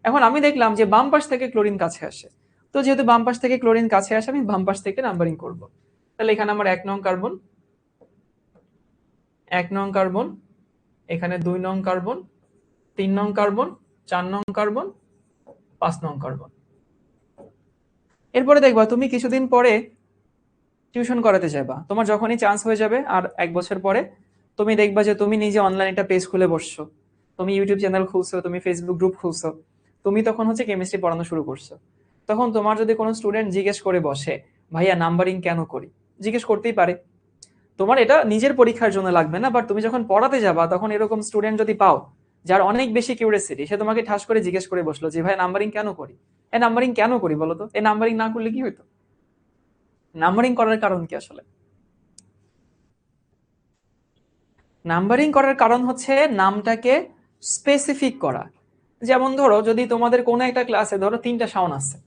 এখন আমি দেখলাম যে বাম পাশ থেকে ক্লোরিন কাছে আসে, তো যেহেতু বাম পাশ থেকে ক্লোরিন কাছে আসে আমি বাম পাশ থেকে নাম্বারিং করব। তাহলে এখানে আমার 1 নং কার্বন, 1 নং কার্বন, এখানে 2 নং কার্বন, 3 নং কার্বন, 4 নং কার্বন, 5 নং কার্বন। এরপরে দেখবা তুমি কিছুদিন পরে টিউশন করাতে যাবা, তোমার যখনই চান্স হয়ে যাবে আর 1 বছর পরে তুমি দেখবা যে তুমি নিজে অনলাইন একটা পেজ খুলে বসছো, তুমি ইউটিউব চ্যানেল খুলছো, তুমি ফেসবুক গ্রুপ খুলছো, তুমি তখন হচ্ছে কেমিস্ট্রি পড়ানো শুরু করছো। তখন তোমার যদি কোনো স্টুডেন্ট জিজ্ঞেস করে বসে ভাইয়া নাম্বারিং কেন করি, জিজ্ঞেস করতেই পারে। তোমার এটা নিজের পরীক্ষার জন্য লাগবে না, বাট তুমি যখন পড়াতে যাবা তখন এরকম স্টুডেন্ট যদি পাও যার অনেক বেশি কিউরিয়াসিটি, সে তোমাকে ঠাস করে জিজ্ঞেস করে বসলো যে ভাই নাম্বারিং কেন করি, এই নাম্বারিং কেন করি বলো তো, এই নাম্বারিং না করলে কি হইতো? নাম্বারিং করার কারণ কি আসলে? নাম্বারিং করার কারণ হচ্ছে নামটাকে স্পেসিফিক করা। যেমন ধরো যদি তোমাদের কোনো একটা ক্লাসে ধরো 3টা শাওন আছে,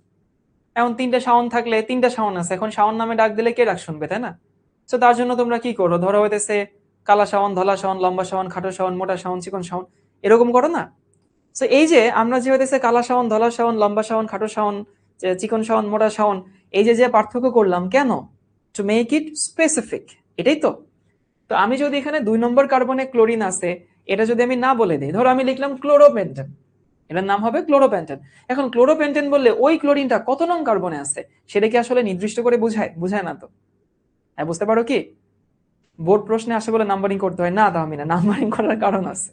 এখন 3টা শাওন থাকলে 3টা শাওন আছে, এখন শাওন নামে ডাক দিলে কে ডাক শুনবে, তাই না? তো তার জন্য তোমরা কি করো, ধরো হইতেছে কালা শাওন, ধলা শাওন, লম্বা শাওন, খাটো শাওন, মোটা শাওন, চিকন শাওন, এরকম করো না? তো এই যে আমরা যে হইতেছে কালা শাওন, ধলা শাওন, লম্বা শাওন, খাটো শাওন, চিকন শাওন, মোটা শাওন, এই যে যে পার্থক্য করলাম কেন? টু মেক ইট স্পেসিফিক, এটাই তো। তো আমি যদি এখানে 2 নম্বর কার্বনে ক্লোরিন আছে এটা যদি আমি না বলে দিই, ধরো আমি লিখলাম ক্লোরোপেন্টেন, এটার নাম হবে ক্লোরোপেন্টেন। এখন ক্লোরোপেন্টেন বললে ওই ক্লোরিনটা কত নং কার্বনে আছে সেটা কি আসলে নির্দিষ্ট করে বোঝায়? বোঝায় না তো। হ্যাঁ, বুঝতে পারো কি? বোর্ড প্রশ্নে আসে বলে নাম্বারিং করতে হয় না, তাহমিনা, নাম্বারিং করার কারণ আছে।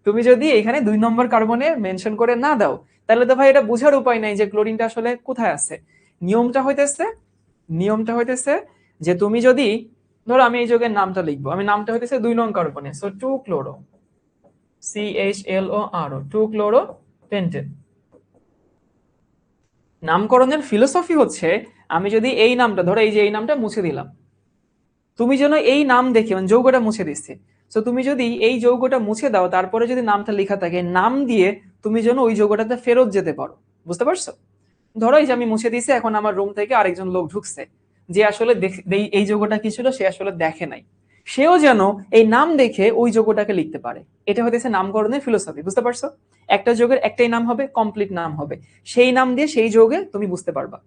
তুমি যদি এখানে 2 নম্বর কার্বনে মেনশন করে না দাও তাহলে তো ভাই এটা বোঝার উপায় নাই যে ক্লোরিনটা আসলে কোথায় আছে। নিয়মটা হইতেছে নিয়মটা হইতেছে যে তুমি যদি ধরো আমি এই যৌগের নামটা লিখবো, আমি নামটা হইতেছে 2 নং কার্বনে, so 2 chloro, CHLORO, 2 chloro pentane. নামকরণের ফিলোসফি হচ্ছে আমি যদি এই নামটা ধরো এই যে এই নামটা মুছে দিলাম, তুমি যেন এই নাম দেখে মানে যৌগটা মুছে দিচ্ছে, তো তুমি যদি এই যৌগটা মুছে দাও তারপরে যদি নামটা লেখা থাকে নাম দিয়ে তুমি যেন ওই যৌগটাতে ফেরত যেতে পারো। বুঝতে পারছো? ধরো এই যে আমি মুছে দিয়েছি, এখন আমার রুম থেকে আরেকজন লোক ঢুকছে যে আসলে এই যৌগটা কি ছিল সে আসলে দেখে নাই, সেও যেন এই নাম দেখে ওই যৌগটাকে লিখতে পারে। এটা হতেছে নামকরণের ফিলোসফি। বুঝতে পারছো? একটা যৌগের একটাই নাম হবে, কমপ্লিট নাম হবে, সেই নাম দিয়ে সেই যৌগে তুমি বুঝতে পারবা।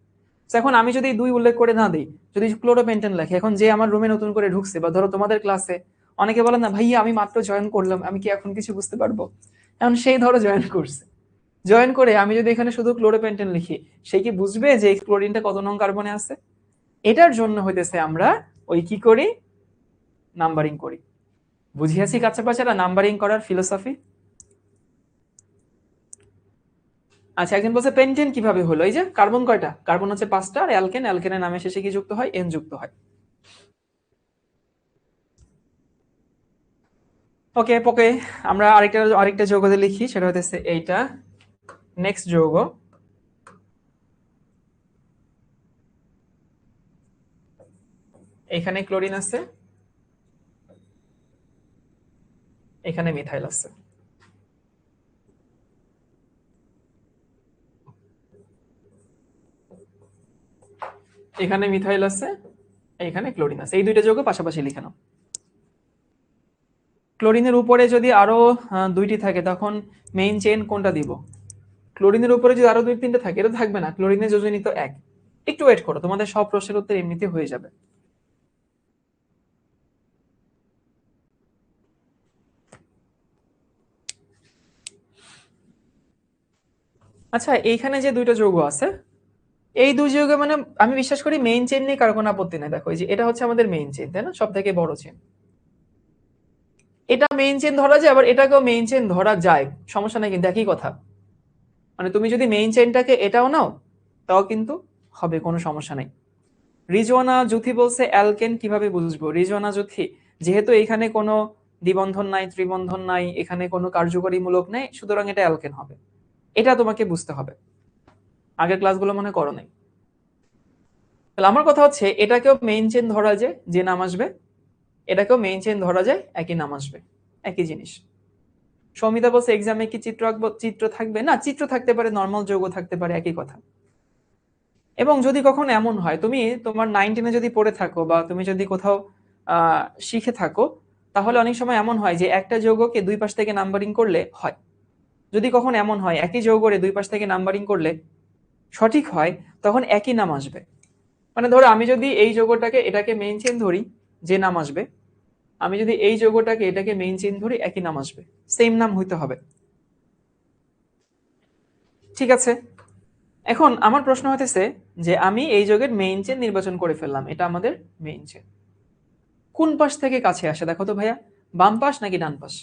তো এখন আমি যদি 2 উল্লেখ করে না দিই, যদি ক্লোরোপেন্টেন লেখে, এখন যে আমার রুমে নতুন করে ঢুকছে বা ধরো তোমাদের ক্লাসে অনেকে বলে না ভাইয়া আমি মাত্র জয়েন করলাম, আমি কি এখন কিছু বুঝতে পারবো? এখন সেই ধরো জয়েন করছে, জয়েন করে আমি যদি এখানে শুধু ক্লোরোপেন্টেন লিখি, সে কি বুঝবে যে এই ক্লোরিনটা কত নং কার্বনে আছে? এটার জন্য হইতেছে আমরা ওই কি করি, নাম্বারিং করি। বুঝিয়েছি কাছে পাচারা নাম্বারিং করার ফিলোসফি? আচ্ছা, একজন বলছে পেন্টেন কিভাবে হলো, এই যে কার্বন কয়টা, কার্বন হচ্ছে 5টা, আর অ্যালকেন, অ্যালকেনের নামে শেষে কি যুক্ত হয়, এন যুক্ত হয়। ওকে ওকে, আমরা আরেকটা যৌগতে লিখি, সেটা হতেছে এইটা নেক্সট যৌগ। এখানে ক্লোরিন আছে, এখানে মিথাইল আছে। এখানে মিথাইল আছে, এখানে ক্লোরিন আছে, এই দুইটা যৌগ পাশাপাশি লিখে নাও। ক্লোরিনের উপরে যদি আরো দুইটি থাকে তখন মেইন চেইন কোনটা দিব? ক্লোরিনের উপরে যদি আরো দুই তিনটা থাকে, এটা থাকবে না, ক্লোরিনের যোজনী তো এক। একটু ওয়েট করো, তোমাদের সব প্রশ্নের উত্তর এমনিতে হয়ে যাবে। আচ্ছা, এইখানে যে দুইটা যৌগ আছে, এই দুই যৌগে মানে আমি বিশ্বাস করি মেইন চেইন নিয়ে কারো কোনো আপত্তি নাই। দেখো এই যে এটা হচ্ছে আমাদের মেইন চেইন, তাই না, সব থেকে বড় চেইন। এটা মেইন চেইন ধরা যায়, আবার এটাকেও মেইন চেইন ধরা যায়, সমস্যা নাই, কিন্তু একই কথা। মানে তুমি যদি মেইন চেইনটাকে এটাও নাও তাও কিন্তু হবে, কোনো সমস্যা নাই। রিজওয়ানা জুথি বলছে অ্যালকেন কিভাবে বুঝবো? রিজওয়ানা জুথি, যেহেতু এখানে কোনো দ্বিবন্ধন নাই, ত্রিবন্ধন নাই, এখানে কোনো কার্যকরী মূলক নেই, সুতরাং এটা অ্যালকেন হবে। এটা তোমাকে বুঝতে হবে, আগের ক্লাসগুলো মনে করো নাই। তাহলে আমার কথা হচ্ছে এটাকেও মেইন চেইন ধরা যায়, যে নাম আসবে, এটাকেও মেইন চেইন ধরা যায়, একই নাম আসবে, একই জিনিস। সৌমিতা বলছে এক্সামে কি চিত্র আঁকবো? চিত্র থাকবে না, চিত্র থাকতে পারে, নর্মাল যৌগ থাকতে পারে, একই কথা। এবং যদি কখনো এমন হয় তুমি তোমার 9-10 যদি পড়ে থাকো বা তুমি যদি কোথাও শিখে থাকো, তাহলে অনেক সময় এমন হয় যে একটা যৌগকে দুই পাশ থেকে নাম্বারিং করলে হয়। যদি কখন এমন হয় একই যৌগরে দুই পাশ থেকে নাম্বারিং করলে সঠিক হয়, তখন একই নাম আসবে। মানে ধরো আমি যদি এই যৌগটাকে এটাকে মেইন চেইন ধরি, যে নাম আসবে। আমি যদি এই যৌগটাকে এটাকে মেইন চেইন ধরি, একই নাম আসবে, সেম নাম হইতে হবে। ঠিক আছে, এখন আমার প্রশ্ন হতেছে যে আমি এই যৌগের মেইন চেইন নির্বাচন করে ফেললাম, এটা আমাদের মেইন চেইন। কোন পাশ থেকে কাছে আসে দেখো তো ভাইয়া, বাম পাশ নাকি ডান পাশ?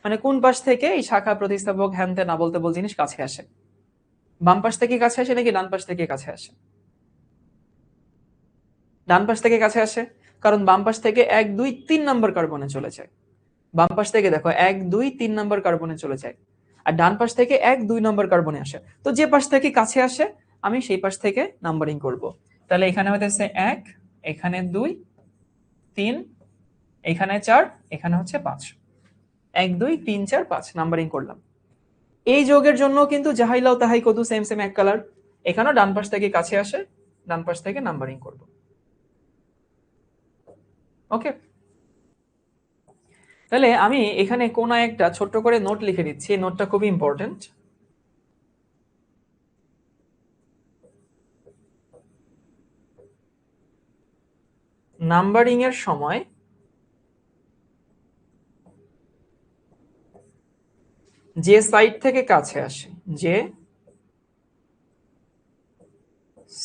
মানে কোন পাশ থেকে এই শাখা প্রতিস্থাপক হ্যান ত্যান না বলতে বল জিনিস কাছে আসে? বাম পাশ থেকে কাছে আসে নাকি ডান পাশ থেকে কাছে আসে? ডান পাশ থেকে কাছে আসে, কারণ বাম পাশ থেকে 1 2 3 নম্বর কার্বনে চলে যায়। বাম পাশ থেকে দেখো 1 2 3 নম্বর কার্বনে চলে যায়, আর ডান পাশ থেকে 1 2 নম্বর কার্বনে আসে। তো যে পাশ থেকে কাছে আসে আমি সেই পাশ থেকে নাম্বারিং করব। তাহলে এখানে হইতেছে 1, এখানে 2, 3, এখানে 4, এখানে হচ্ছে 5। 1 2 3 4 5 নাম্বারিং করলাম। এই যৌগের জন্য কিন্তু যাহাই লাও তাহাই কদু, সেম সেম এক কালার। এখানেও ডান পাশ থেকে কাছে আসে, ডান পাশ থেকে নাম্বারিং করব। ওকে, তাহলে আমি এখানে কোন একটা ছোট্ট করে নোট লিখে দিচ্ছি, নোটটা খুবই ইম্পর্টেন্ট। নাম্বারিং এর সময় যে সাইড থেকে কাছে আসে, যে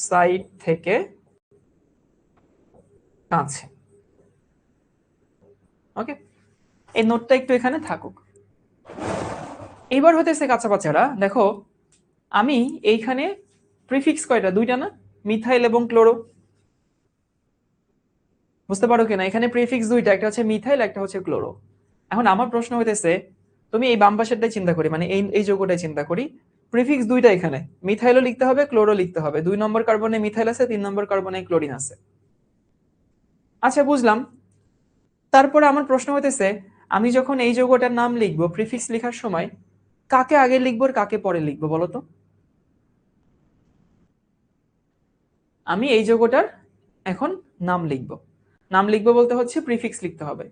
সাইড থেকে কাছে, ওকে, এই নোটটা একটু এখানে থাকুক। এবার হতেছে কাঁচা বাচ্চারা, দেখো আমি এইখানে প্রিফিক্স কয়টা? দুইটা না, মিথাইল এবং ক্লোরো। বুঝতে পারো কিনা, এখানে প্রিফিক্স দুইটা, একটা হচ্ছে মিথাইল, একটা হচ্ছে ক্লোরো। এখন আমার প্রশ্ন হইতেছে, তুমি এই বাম পাশেরটাই চিন্তা করি, মানে এই যৌগটাই চিন্তা করি, প্রিফিক্স দুইটা, এখানে মিথাইলও লিখতে হবে, ক্লোরো লিখতে হবে। 2 নম্বর কার্বনে মিথাইল আছে, 3 নম্বর কার্বনে ক্লোরিন আছে। আচ্ছা বুঝলাম। তারপরে আমার প্রশ্ন হইতেছে, আমি যখন এই যৌগটার নাম লিখবো প্রিফিক্স লেখার সময় কাকে আগে লিখবো আর কাকে পরে লিখবো বলো তো? আমি এই যৌগটার এখন নাম লিখবো, নাম লিখবো বলতে হচ্ছে প্রিফিক্স লিখতে হবে।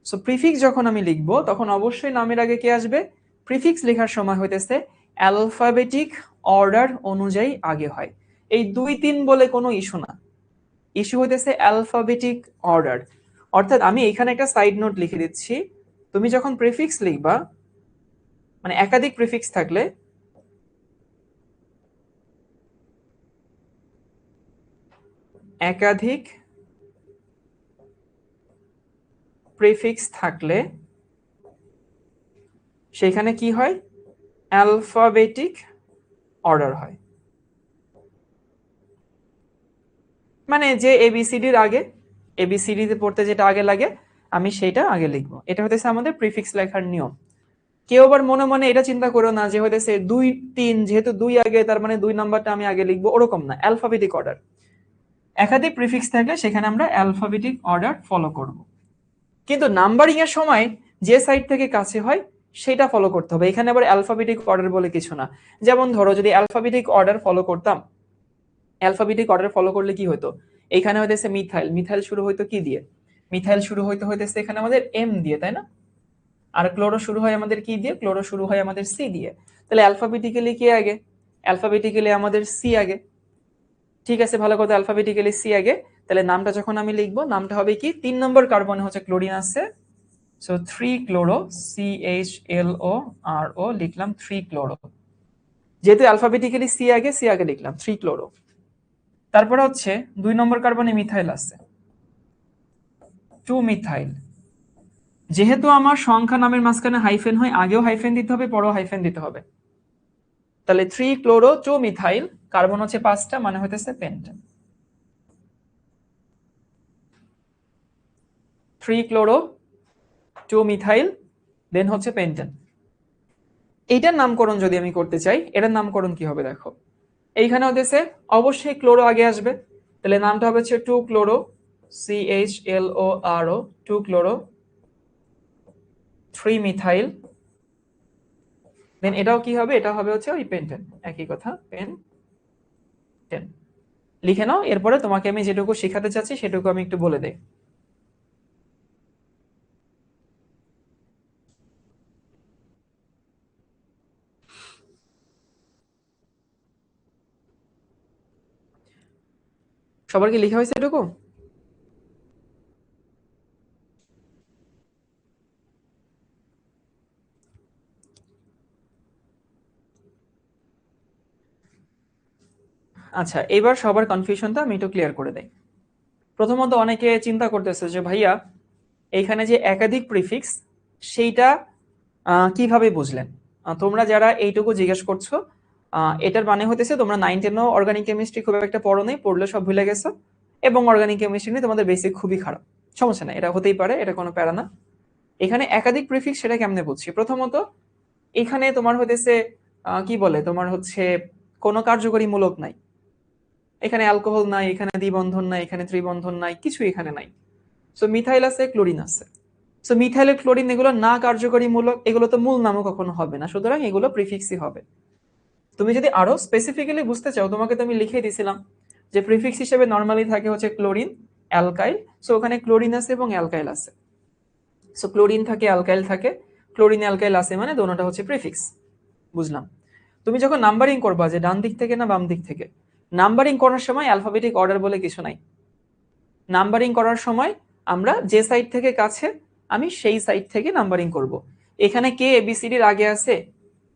সো প্রিফিক্স যখন আমি লিখবো তখন অবশ্যই নামের আগে কে আসবে? প্রিফিক্স লেখার সময় হইতেছে অ্যালফাবেটিক অর্ডার অনুযায়ী আগে হয়। এই 2 3 বলে কোনো ইস্যু না, ইস্যু হইতেছে অ্যালফাবেটিক অর্ডার। অর্থাৎ আমি এখানে একটা সাইড নোট লিখে দিচ্ছি, তুমি যখন প্রিফিক্স লিখবা, মানে একাধিক প্রিফিক্স থাকলে, একাধিক প্রিফিক্স থাকলে সেখানে কি হয়? অ্যালফাবেটিক অর্ডার হয়। মানে যে এবিসিডির আগে, এবিসিডি তে পড়তে যেটা আগে লাগে, আমি সেইটা আগে লিখবো। এটা হতেছে আমাদের প্রিফিক্স লেখার নিয়ম। কেউ আবার মনে মনে এটা চিন্তা করো না যে হইতেছে 2 3, যেহেতু 2 আগে তার মানে 2 নাম্বারটা আমি আগে লিখবো, ওরকম না। অ্যালফাবেটিক অর্ডার, একাধিক প্রিফিক্স থাকলে সেখানে আমরা অ্যালফাবেটিক অর্ডার ফলো করব। কিন্তু নাম্বারিং এর সময় যে সাইড থেকে কাছে হয় সেটা ফলো করতে হবে। এখানে আবার অ্যালফাবেটিক অর্ডার বলে কিছু না। যেমন ধরো যদি অ্যালফাবেটিক অর্ডার ফলো করতাম, অ্যালফাবেটিক অর্ডার ফলো করলে কি হতো, এখানে হইতেছে মিথাইল, মিথাইল শুরু হইতো কি দিয়ে, মিথাইল শুরু হইতেছে এখানে আমাদের এম দিয়ে, তাই না? আর ক্লোরো শুরু হয় আমাদের কি দিয়ে, ক্লোরো শুরু হয় আমাদের সি দিয়ে। তাহলে অ্যালফাবেটিক্যালি কি আগে, অ্যালফাবেটিক্যালি আমাদের সি আগে। ঠিক আছে, ভালো কথা, অ্যালফাবেটিক্যালি সি আগে। তাহলে নামটা যখন আমি লিখবো, নামটা হবে কি, 3 নম্বর কার্বনে হচ্ছে ক্লোরিন আছে, সো 3 ক্লোরো, CHLO লিখলাম 3 ক্লোরো। যেহেতু অ্যালফাবেটিক্যালি সি আগে, সি আগে লিখলাম 3 ক্লোরো। তারপরে হচ্ছে 2 নম্বর কার্বনে মিথাইল আছে, 2 মিথাইল। যেহেতু আমার সংখ্যা নামের মাঝখানে হাইফেন হয়, আগেও হাইফেন দিতে হবে, পরেও হাইফেন দিতে হবে। তাহলে 3 ক্লোরো 2 মিথাইল, কার্বন হচ্ছে 5টা, মানে হইতেছে পেন্টেন। 3 ক্লোরো 2 মিথাইল, দেন হচ্ছে পেন্টেন। এইটার নামকরণ যদি আমি করতে চাই, এটার নামকরণ কি হবে দেখো, এইখানে হতেছে অবশ্যই ক্লোরো আগে আসবে, তাহলে নামটা হবে হচ্ছে 2 ক্লোরো, CHLORO, 2 ক্লোরো 3 মিথাইল, দেন এটাও কি হবে, এটা হবে হচ্ছে ওই পেন্টেন, একই কথা, পেন্টেন। লিখে নাও, এরপরে তোমাকে আমি যেটুকু শেখাতে চাচ্ছি সেটুকু আমি একটু বলে দেই। সবার কি লেখা হয়েছে এটুকু? আচ্ছা, এবার সবার কনফিউশনটা আমি একটু ক্লিয়ার করে দেই। প্রথমত অনেকে চিন্তা করতেছে যে ভাইয়া এইখানে যে একাধিক প্রিফিক্স সেইটা কিভাবে বুঝলেন? তোমরা যারা এইটুকু জিজ্ঞেস করছো, এটার মানে হতেছে তোমরা 9-10 অর্গানিক কেমিস্ট্রি খুব একটা পড়ো নাই, পড়লে সব ভুলে গেছো, এবং অর্গানিক কেমিস্ট্রি নিয়ে তোমাদের বেসিক খুবই খারাপ। সমস্যা না, এটা হতেই পারে, এটা কোনো প্যারা না। এখানে একাধিক প্রিফিক্স সেটা কেমনে বুঝছি? প্রথমত এখানে তোমার হতেছে কি বলে, তোমার হচ্ছে কোনো কার্যকরী মূলক নাই, এখানে অ্যালকোহল নাই, এখানে দ্বিবন্ধন নাই, এখানে ত্রিবন্ধন নাই, কিছু এখানে নাই। সো মিথাইল আছে, ক্লোরিন আছে। সো মিথাইলের ক্লোরিন এগুলো না কার্যকরী মূলক, এগুলো তো মূল নামও কখনো হবে না, সুতরাং এগুলো প্রিফিক্সই হবে। তুমি যদি আরো স্পেসিফিক্যালি বুঝতে চাও, তোমাকে তো আমি লিখে দিয়েছিলাম যে প্রিফিক্স হিসেবে নরমালি থাকে হচ্ছে ক্লোরিন, অ্যালকাইল। সো ওখানে ক্লোরিন আছে এবং অ্যালকাইল আছে। সো ক্লোরিন থাকে, অ্যালকাইল থাকে, ক্লোরিন অ্যালকাইল আছে, মানে দোনোটা হচ্ছে প্রিফিক্স। বুঝলাম। তুমি যখন নাম্বারিং করবা যে ডান দিক থেকে না বাম দিক থেকে, নাম্বারিং করার সময় অ্যালফাবেটিক অর্ডার বলে কিছু নাই। নাম্বারিং করার সময় আমরা যে সাইড থেকে কাছে, আমি সেই সাইড থেকে নাম্বারিং করব। এখানে কে এবিসিডির আগে আছে,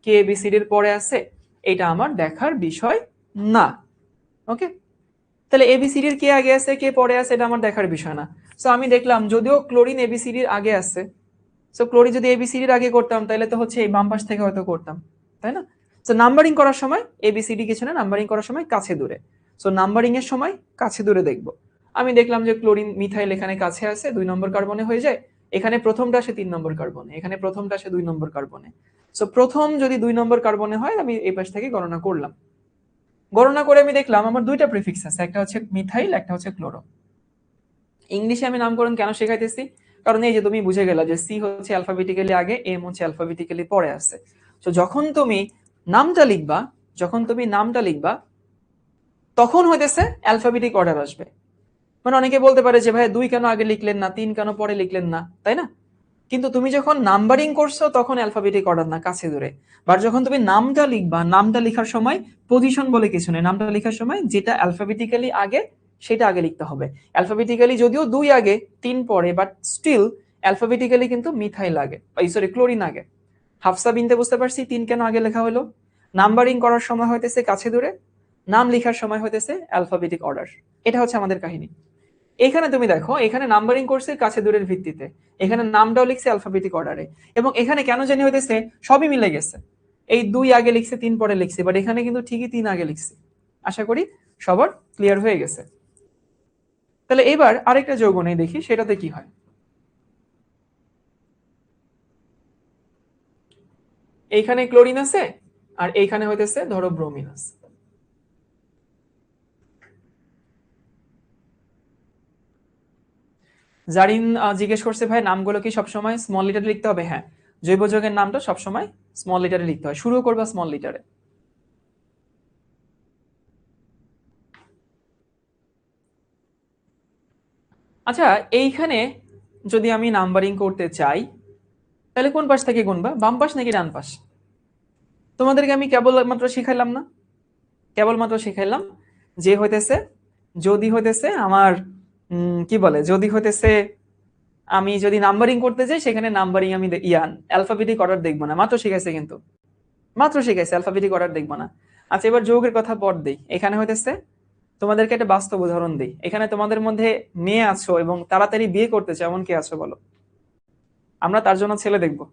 কে এবিসিডির পরে আছে, এটা আমার দেখার বিষয় না। ওকে, তাহলে এবিসিডির কে আগে আছে কে পরে আছে এটা আমার দেখার বিষয় না। সো আমি দেখলাম যদিও ক্লোরিন এবিসিডির আগে আছে, সো ক্লোরিন যদি এবিসিডির আগে করতাম তাহলে তো হচ্ছে এই বাম পাশ থেকে হয়তো করতাম, তাই না? সো নাম্বারিং করার সময় এবিসিডি কিছু না, নাম্বারিং করার সময় কাছে দূরে। সো নাম্বারিং এর সময় কাছে দূরে দেখব। আমি দেখলাম যে ক্লোরিন মিথাইল এখানে কাছে আছে, 2 নম্বর কার্বনে হয়ে যায়, এখানে প্রথমটা আসে 3 নম্বর কার্বনে, এখানে প্রথমটা আসে 2 নম্বর কার্বনে। সো প্রথম যদি 2 নম্বর কার্বনে হয়, আমি এই পাশ থেকে গণনা করলাম। গণনা করে আমি দেখলাম আমার দুইটা প্রিফিক্স আছে, একটা হচ্ছে মিথাইল, একটা হচ্ছে ক্লোরো। ইংলিশে আমি নামকরণ কেন শেখাইতেছি, কারণ এই যে তুমি বুঝে গেলা যে সি হচ্ছে অ্যালফাবেটিক্যালি আগে, এম হচ্ছে অ্যালফাবেটিক্যালি পরে আছে। তো যখন তুমি নামটা লিখবা, যখন তুমি নামটা লিখবা তখন হইতেছে অ্যালফাবেটিক অর্ডার আসবে। মানে অনেকে বলতে পারে যে ভাই 2 কেন আগে লিখলেন না, 3 কেন পরে লিখলেন না, তাই না? কিন্তু তুমি যখন নাম্বারিং করছো তখন অ্যালফাবেটিক অর্ডার না, কাছে দূরে। বাট যখন তুমি নামটা লিখবা, নামটা লেখার সময় পজিশন বলে কিছু নেই, নামটা লেখার সময় যেটা অ্যালফাবেটিক্যালি আগে সেটা আগে লিখতে হবে। অ্যালফাবেটিক্যালি যদিও 2 আগে 3 পরে, বাট স্টিল অ্যালফাবেটিক্যালি কিন্তু মিথাইল আগে, সরি ক্লোরিন আগে। হাফসা বিনতে বুঝতে পারছি 3 কেন আগে লেখা হলো। নাম্বারিং করার সময় হইতেছে কাছে দূরে, নাম লেখার সময় হইতেছে অ্যালফাবেটিক অর্ডার। এটা হচ্ছে আমাদের কাহিনী। এখানে তুমি দেখো, এখানে নাম্বারিং করছে কাছে দূরের ভিত্তিতে, এখানে নামটাও লিখছে অ্যালফাবেটিক অর্ডারে, এবং এখানে কেন জানি হইতেছে সবই মিলে গেছে। এই 2 আগে লিখছে, 3 পরে লিখছে, বাট এখানে কিন্তু ঠিকই 3 আগে লিখছে। আশা করি সবার ক্লিয়ার হয়ে গেছে। তাহলে এবার আরেকটা যৌগ নেই, দেখি সেটাতে কি হয়। এইখানে ক্লোরিন আছে আর এইখানে হইতেছে ধরো ব্রোমিন আছে। জারিন জিজ্ঞেস করছে ভাই নামগুলো কি সবসময় স্মল লিটারে লিখতে হবে? হ্যাঁ, জৈব যৌগের নামটা সবসময় স্মল লিটারে লিখতে হয়, শুরু করবা স্মল লিটারে। আচ্ছা, এইখানে যদি আমি নাম্বারিং করতে চাই তাহলে কোন পাশ থেকে গুনবা, বাম পাশ নাকি ডান পাশ? তোমাদেরকে আমি কেবলমাত্র শিখাইলাম না, কেবলমাত্র শিখাইলাম যে হইতেছে যদি হইতেছে আমার কি বলে, যদি হইতেছে আমি যদি নাম্বারিং করতে যাই সেখানে নাম্বারিং আমি অ্যালফাবেটিক অর্ডার দেখবো না, মাত্র শিখাইছে, কিন্তু মাত্র শিখাইছে, অ্যালফাবেটিক অর্ডার দেখবো না। আচ্ছা, এবার যৌগের কথা পর দেই। এখানে হইতেছে তোমাদেরকে একটা বাস্তব উদাহরণ দিই। এখানে তোমাদের মধ্যে মেয়ে আছো এবং তাড়াতাড়ি বিয়ে করতে চাও, এমন কে আছো বলো? আমরা তার জন্য ছেলে দেখবো।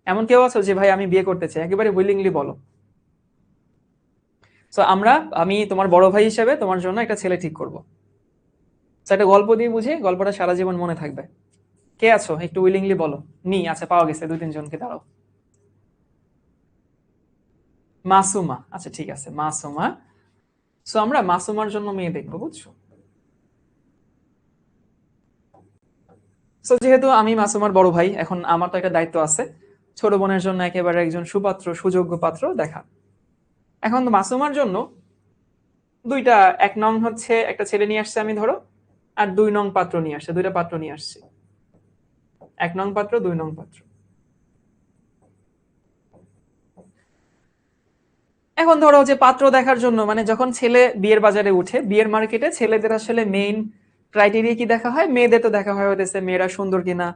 এমন কেউ আছো যে ভাই আমি বিয়ে করতে চাই, একেবারে উইলিংলি বলো। সো আমি তোমার বড় ভাই হিসেবে তোমার জন্য একটা ছেলে ঠিক করবো। একটা গল্প দিয়ে বুঝে গল্পটা সারা জীবন মনে থাকবে। কে আছো একটু উইলিংলি বলো। আচ্ছা, পাওয়া গেছে 2-3 জনকে, দাঁড়াও। মাসুমা, আচ্ছা ঠিক আছে, মাসুমা। সো আমরা মাসুমার জন্য মেয়ে দেখবো, বুঝছো? সো যেহেতু আমি মাসুমার বড় ভাই, এখন আমার তো একটা দায়িত্ব আছে ছোট বোনের জন্য একেবারে একজন সুপাত্র, সুযোগ্য পাত্র দেখা। এখন মাসুমার জন্য দুইটা, 1 নং হচ্ছে একটা ছেলে নিয়ে আসছে আমি ধরো, আর 2 নং পাত্র নিয়ে আসছে, দুইটা পাত্র নিয়ে আসছে। 1 নং পাত্র, 2 নং পাত্র। এখন ধরো যে পাত্র দেখার জন্য, মানে যখন ছেলে বিয়ের বাজারে উঠে, বিয়ের মার্কেটে ছেলেদের আসলে মেইন ক্রাইটেরিয়া কি দেখা হয়? মেয়েদের তো দেখা হয় হইতেছে মেয়েরা সুন্দর কিনা,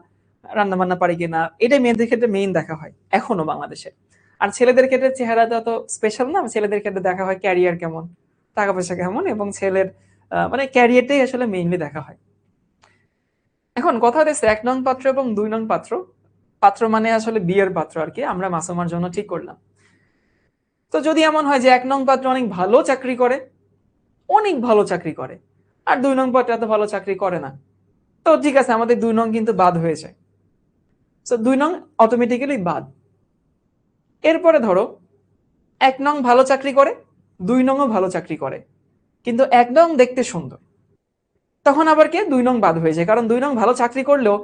রান্না বান্না পারে কিনা, এটাই মেয়েদের ক্ষেত্রে মেইন দেখা হয় এখনো বাংলাদেশে। আর ছেলেদের ক্ষেত্রে চেহারাটা তো স্পেশাল না, ছেলেদের ক্ষেত্রে দেখা হয় ক্যারিয়ার কেমন, টাকা পয়সা কেমন, এবং ছেলের মানে ক্যারিয়ারটাই আসলে মেইনলি দেখা হয়। এখন কথা হচ্ছে 1 নং পাত্র এবং 2 নং পাত্র, পাত্র মানে আসলে বিয়ের পাত্র আর কি, আমরা মাসুমার জন্য ঠিক করলাম। তো যদি এমন হয় যে 1 নং পাত্র অনেক ভালো চাকরি করে, অনেক ভালো চাকরি করে, আর 2 নং পাত্র এত ভালো চাকরি করে না, তো ঠিক আছে, আমাদের 2 নং কিন্তু বাদ হয়ে যায়। তো 2 নং অটোমেটিক্যালি বাদ। এরপরে ধরো 1 নং ভালো চাকরি করে, 2 নংও ভালো চাকরি করে, কিন্তু 1 নং দেখতে সুন্দর, তখন আবার 2 নং বাদ হয়ে যায়, কারণ 2 নং ভালো চাকরি করলেও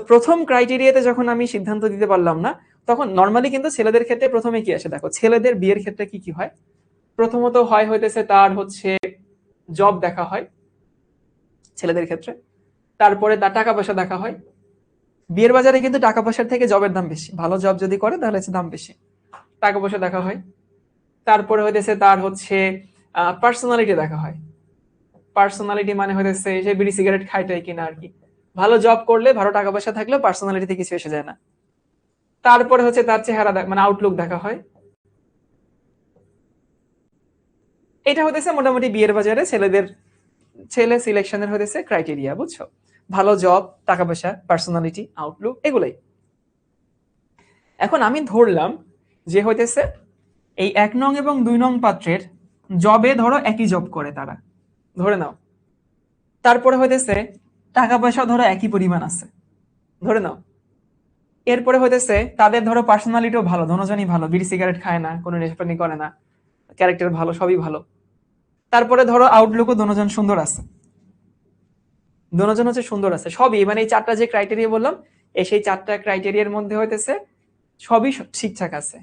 প্রথম ক্রাইটেরিয়াতে যখন আমি সিদ্ধান্ত দিতে পারলাম না, তখন নর্মালি কিন্তু ছেলেদের ক্ষেত্রে প্রথমে কি আসে দেখো, ছেলেদের বিয়ের ক্ষেত্রে কি কি হয়? প্রথমত হয় হইতেছে তার হচ্ছে জব দেখা হয় ছেলেদের ক্ষেত্রে, তারপরে তার টাকা পয়সা দেখা হয়। বিয়ের বাজারে কিন্তু টাকা পয়সার থেকে জবের দাম বেশি, ভালো জব যদি করে তাহলে দাম বেশি, টাকা পয়সা দেখা হয়। তারপরে হইতেছে তার হচ্ছে পার্সোনালিটি দেখা হয়। পার্সোনালিটি মানে হইতেছে সে বিড়ি সিগারেট খাইটাই কিনা আর কি। ভালো জব করলে, ভালো টাকা পয়সা থাকলেও পার্সোনালিটিতে কিছু এসে যায় না। তারপরে হচ্ছে তার চেহারা মানে আউটলুক দেখা হয়। এটা হইতেছে মোটামুটি বিয়ের বাজারে ছেলে সিলেকশনের হইতেছে ক্রাইটেরিয়া, বুঝছো? ভালো জব, টাকা পয়সা, পার্সোনালিটি, আউটলুক, এগুলাই। এখন আমি ধরলাম যে হইতেছে এই 1 নং এবং 2 নং পাত্রের জবে ধরো একই জব করে তারা, ধরে নাও। তারপরে হইতেছে টাকা পয়সা ধরো একই পরিমাণ আছে, ধরে নাও। এরপরে হইতেছে তাদের ধরো পার্সোনালিটিও ভালো, দুজনই ভালো, বিড়ি সিগারেট খায় না, কোনো নেশাপানি করে না, ক্যারেক্টার ভালো, সবই ভালো। তারপরে ধরো আউটলুকও দুজন সুন্দর আছে, দুজন হচ্ছে সুন্দর আছে, সবই মানে এই 4টা যে ক্রাইটেরিয়া বললাম, সেই 4টা ক্রাইটেরিয়ার মধ্যে হইতেছে সবই ঠিকঠাক আছে।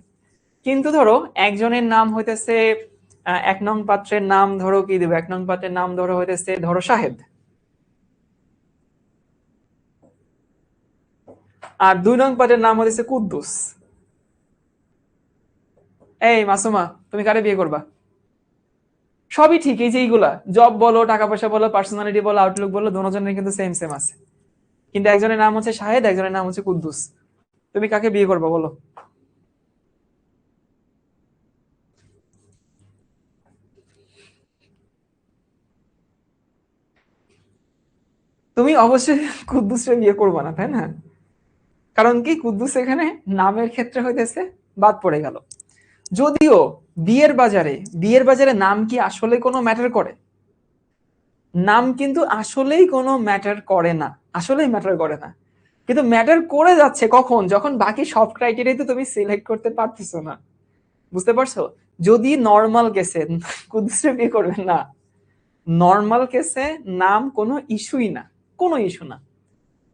কিন্তু ধরো একজনের নাম হইতেছে 1 নং পাত্রের নাম ধরো কি দেবো, 1 নং পাত্রের নাম ধরো হইতেছে ধরো শাহেদ, আর 2 নং পাত্রের নাম হইতেছে কুদ্দুস। এই মাসুমা, তুমি কারে বিয়ে করবা? সবই ঠিক, এই যে এইগুলা জব বলো, টাকা পয়সা বলো, পার্সোনালিটি বলো, আউটলুক বলো, দুজনের কিন্তু সেম সেম আছে, কিন্তু একজনের নাম হচ্ছে শাহেদ, একজনের নাম হচ্ছে কুদ্দুস। তুমি কাকে বিয়ে করবা বলো? তুমি অবশ্যই কুদ্দুসকে বিয়ে করবা না, তাই না? কারণ কি, কুদ্দুস এখানে নামের ক্ষেত্রে হইতেছে বাদ পড়ে গেল। যদিও বিয়ের বাজারে নাম কি আসলে কোনো ম্যাটার করে? নাম কিন্তু আসলেই কোনো ম্যাটার করে না, আসলেই ম্যাটার করে না। কিন্তু ম্যাটার করে যাচ্ছে কখন, যখন বাকি সব ক্রাইটেরিয়া তো তুমি সিলেক্ট করতে পারতেছো না। বুঝতে পারছো? যদি নর্মাল কেসে কুদ্দুসরে বিয়ে করবেন না, নর্মাল কেসে নাম কোনো ইস্যুই না, কোনো ইস্যু না।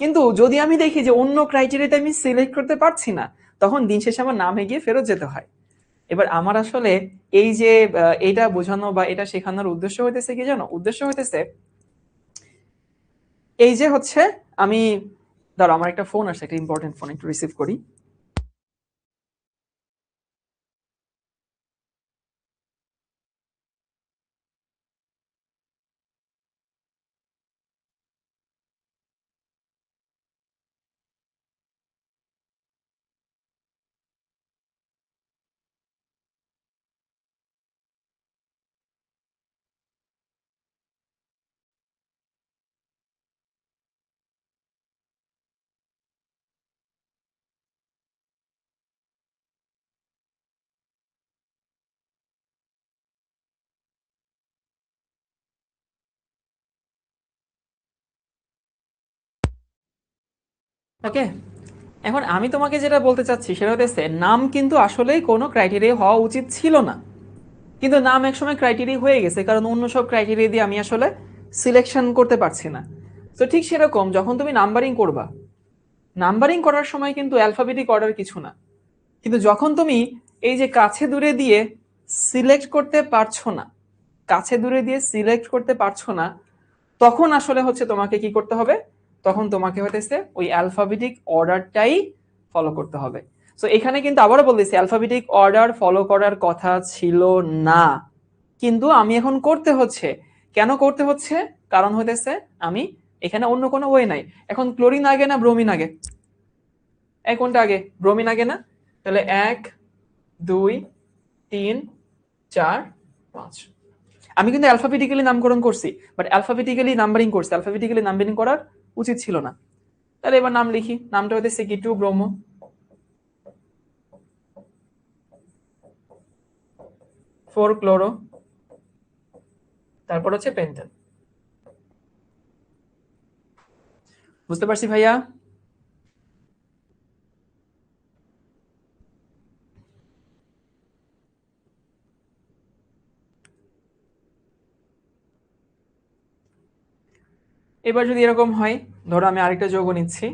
কিন্তু যদি আমি দেখি যে অন্য ক্রাইটেরিয়াতে আমি সিলেক্ট করতে পারছি না, তখন দিন শেষে আমার নামে গিয়ে ফেরত যেতে হয়। এবার আমার আসলে এই যে এটা বোঝানো বা এটা শেখানোর উদ্দেশ্য হইতেছে কি জানো? উদ্দেশ্য হইতেছে এই যে হচ্ছে আমি, ধরো আমার একটা ফোন আসছে, একটা ইম্পর্টেন্ট ফোন, একটু রিসিভ করি। ওকে, এখন আমি তোমাকে যেটা বলতে চাচ্ছি সেটা হচ্ছে নাম কিন্তু আসলেই কোনো ক্রাইটেরিয়া হওয়া উচিত ছিল না, কিন্তু নাম একসময় ক্রাইটেরিয়া হয়ে গেছে, কারণ অন্য সব ক্রাইটেরিয়া দিয়ে আমি আসলে সিলেকশন করতে পারছি না। তো ঠিক সেরকম যখন তুমি নাম্বারিং করবা, নাম্বারিং করার সময় কিন্তু অ্যালফাবেটিক অর্ডার কিছু না, কিন্তু যখন তুমি এই যে কাছে দূরে দিয়ে সিলেক্ট করতে পারছো না, কাছে দূরে দিয়ে সিলেক্ট করতে পারছো না, তখন আসলে হচ্ছে তোমাকে কি করতে হবে, তখন তোমাকে হতেছে ওই অ্যালফাবেটিক অর্ডারটাই ফলো করতে হবে। সো এখানে কিন্তু আবারও বলতেছি অ্যালফাবেটিক অর্ডার ফলো করার কথা ছিল না, কিন্তু আমি এখন করতে হচ্ছে। কেন করতে হচ্ছে? কারণ হতেছে আমি এখানে অন্য কোনো ওয়ে নাই। এখন ক্লোরিন আগে না ব্রোমিন আগে? এই কোনটা আগে? ব্রোমিন আগে না? তাহলে 1 2 3 4 5। আমি কিন্তু অ্যালফাবেটিক্যালি নামকরণ করছি, বাট অ্যালফাবেটিক্যালি নাম্বারিং করছি, অ্যালফাবেটিক্যালি নাম্বারিং করার উচিত ছিল না। তাহলে এবার নাম লিখি, নামটা হচ্ছে কি 2 ব্রোমো, 4 ক্লোরো, তারপর হচ্ছে পেন্টেন। বুঝতে পারছি ভাইয়া? এবার যদি এরকম হয়, ধরো আমি আরেকটা যৌগ নিচ্ছি,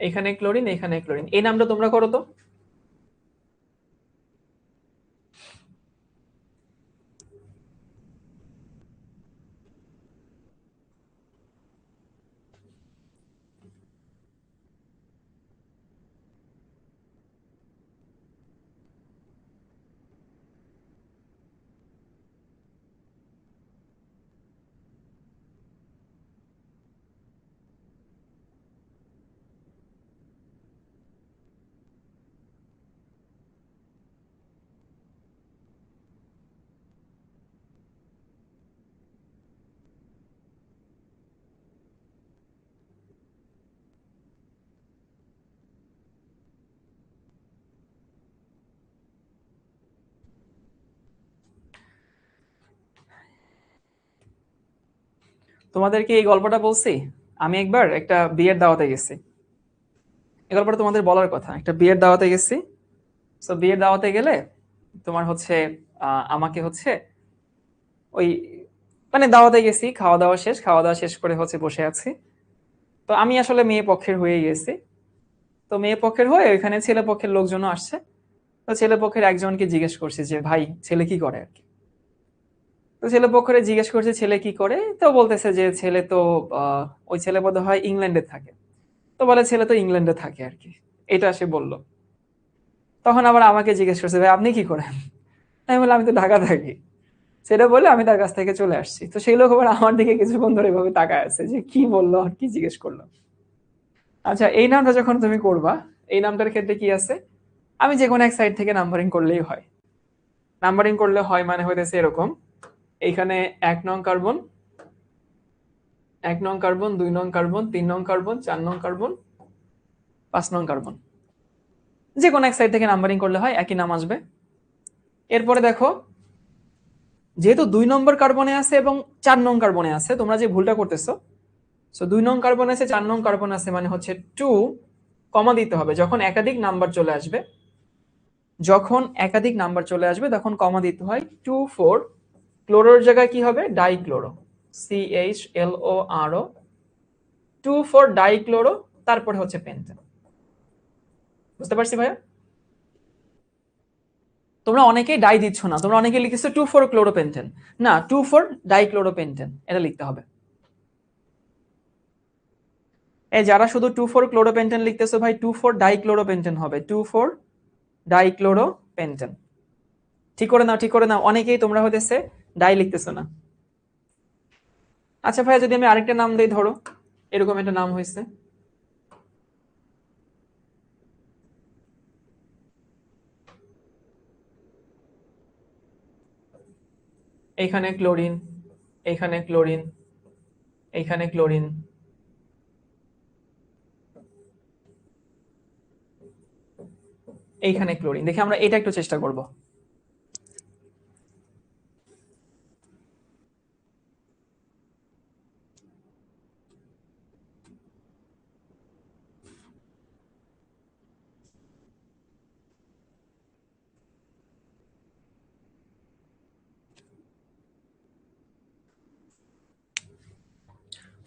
এখানে ক্লোরিন, এখানে ক্লোরিন, এই নামটা তোমরা করো তো। তোমাদেরকে এই গল্পটা বলছি, আমি একবার একটা বিয়ের দাওয়াতে গেছি। এই গল্পটা তোমাদের বলার কথা, একটা বিয়ের দাওয়াতে গেছি। তো বিয়ের দাওয়াতে গেলে তোমার হচ্ছে আমাকে হচ্ছে ওই মানে দাওয়াতে গেছি, খাওয়া দাওয়া শেষ, খাওয়া দাওয়া শেষ করে হচ্ছে বসে আছি। তো আমি আসলে মেয়ে পক্ষের হয়ে গেছি। তো মেয়ে পক্ষের হয়ে ওইখানে ছেলে পক্ষের লোকজনও আসছে। তো ছেলে পক্ষের একজনকে জিজ্ঞেস করছি যে ভাই ছেলে কি করে আর কি। তো ছেলে পক্ষরে জিজ্ঞেস করছে ছেলে কি করে, তো বলতেছে যে ছেলে তো ওই ছেলে বোধ হয় ইংল্যান্ডে থাকে। তো বলে ছেলে তো ইংল্যান্ডে থাকে আর কি, এটা সে বলল। তখন আবার আমাকে জিজ্ঞেস করছে ভাই আপনি কি করেন? আমি বললাম আমি তো ঢাকা থাকি। সেটা বলে আমি তার কাছ থেকে চলে আসছি। তো সেই লোক আবার আমার দিকে কিছুক্ষণ ধরে এভাবে তাকায় আছে যে কি বললো আর কি জিজ্ঞেস করলো। আচ্ছা, এই নামটা যখন তুমি করবা, এই নামটার ক্ষেত্রে কি আছে, আমি যে কোনো এক সাইড থেকে নাম্বারিং করলেই হয়। নাম্বারিং করলে হয় মানে হইতেছে এরকম, এইখানে 1 নং কার্বন, 1 নং কার্বন, 2 নং কার্বন, 3 নং কার্বন, 4 নং কার্বন, 5 নং কার্বন। যে কোনো এক সাইড থেকে নাম্বারিং করলে হয়, একই নাম আসবে। এরপরে দেখো, যেহেতু 2 নম্বর কার্বনে আছে এবং 4 নং কার্বনে আছে, তোমরা যে ভুলটা করতেছো, সো 2 নং কার্বন আছে 4 নং কার্বন আছে, মানে হচ্ছে 2 কমা দিতে হবে যখন একাধিক নাম্বার চলে আসবে। যখন একাধিক নাম্বার চলে আসবে তখন কমা দিতে হয়। 2,4 ক্লোরোর জায়গায় কি হবে? ডাইক্লোরো, CHLORO, 2,4 ডাইক্লোরো, তারপরে হচ্ছে পেন্টেন। বুঝতে পারছি ভাইয়া? তোমরা অনেকেই ডাই দিচ্ছ না, তোমরা অনেকেই লিখেছো 2,4 ক্লোরোপেন্টেন। না, 2,4 ডাইক্লোরোপেন্টেন এটা লিখতে হবে। এই যারা শুধু 2,4 ক্লোরোপেন্টেন লিখতেছো ভাই, 2,4 ডাইক্লোরোপেন্টেন হবে, 2,4 ডাইক্লোরোপেন্টেন। ঠিক করে নাও, ঠিক করে নাও। অনেকেই তোমরা হতেছে ডাই লিখতেছো না। আচ্ছা ভাইয়া, যদি আমি আরেকটা নাম দেই, ধরো এরকম একটা নাম হয়েছে, এইখানে ক্লোরিন, এইখানে ক্লোরিন, এইখানে ক্লোরিন, এইখানে ক্লোরিন। দেখি আমরা এটা একটু চেষ্টা করব।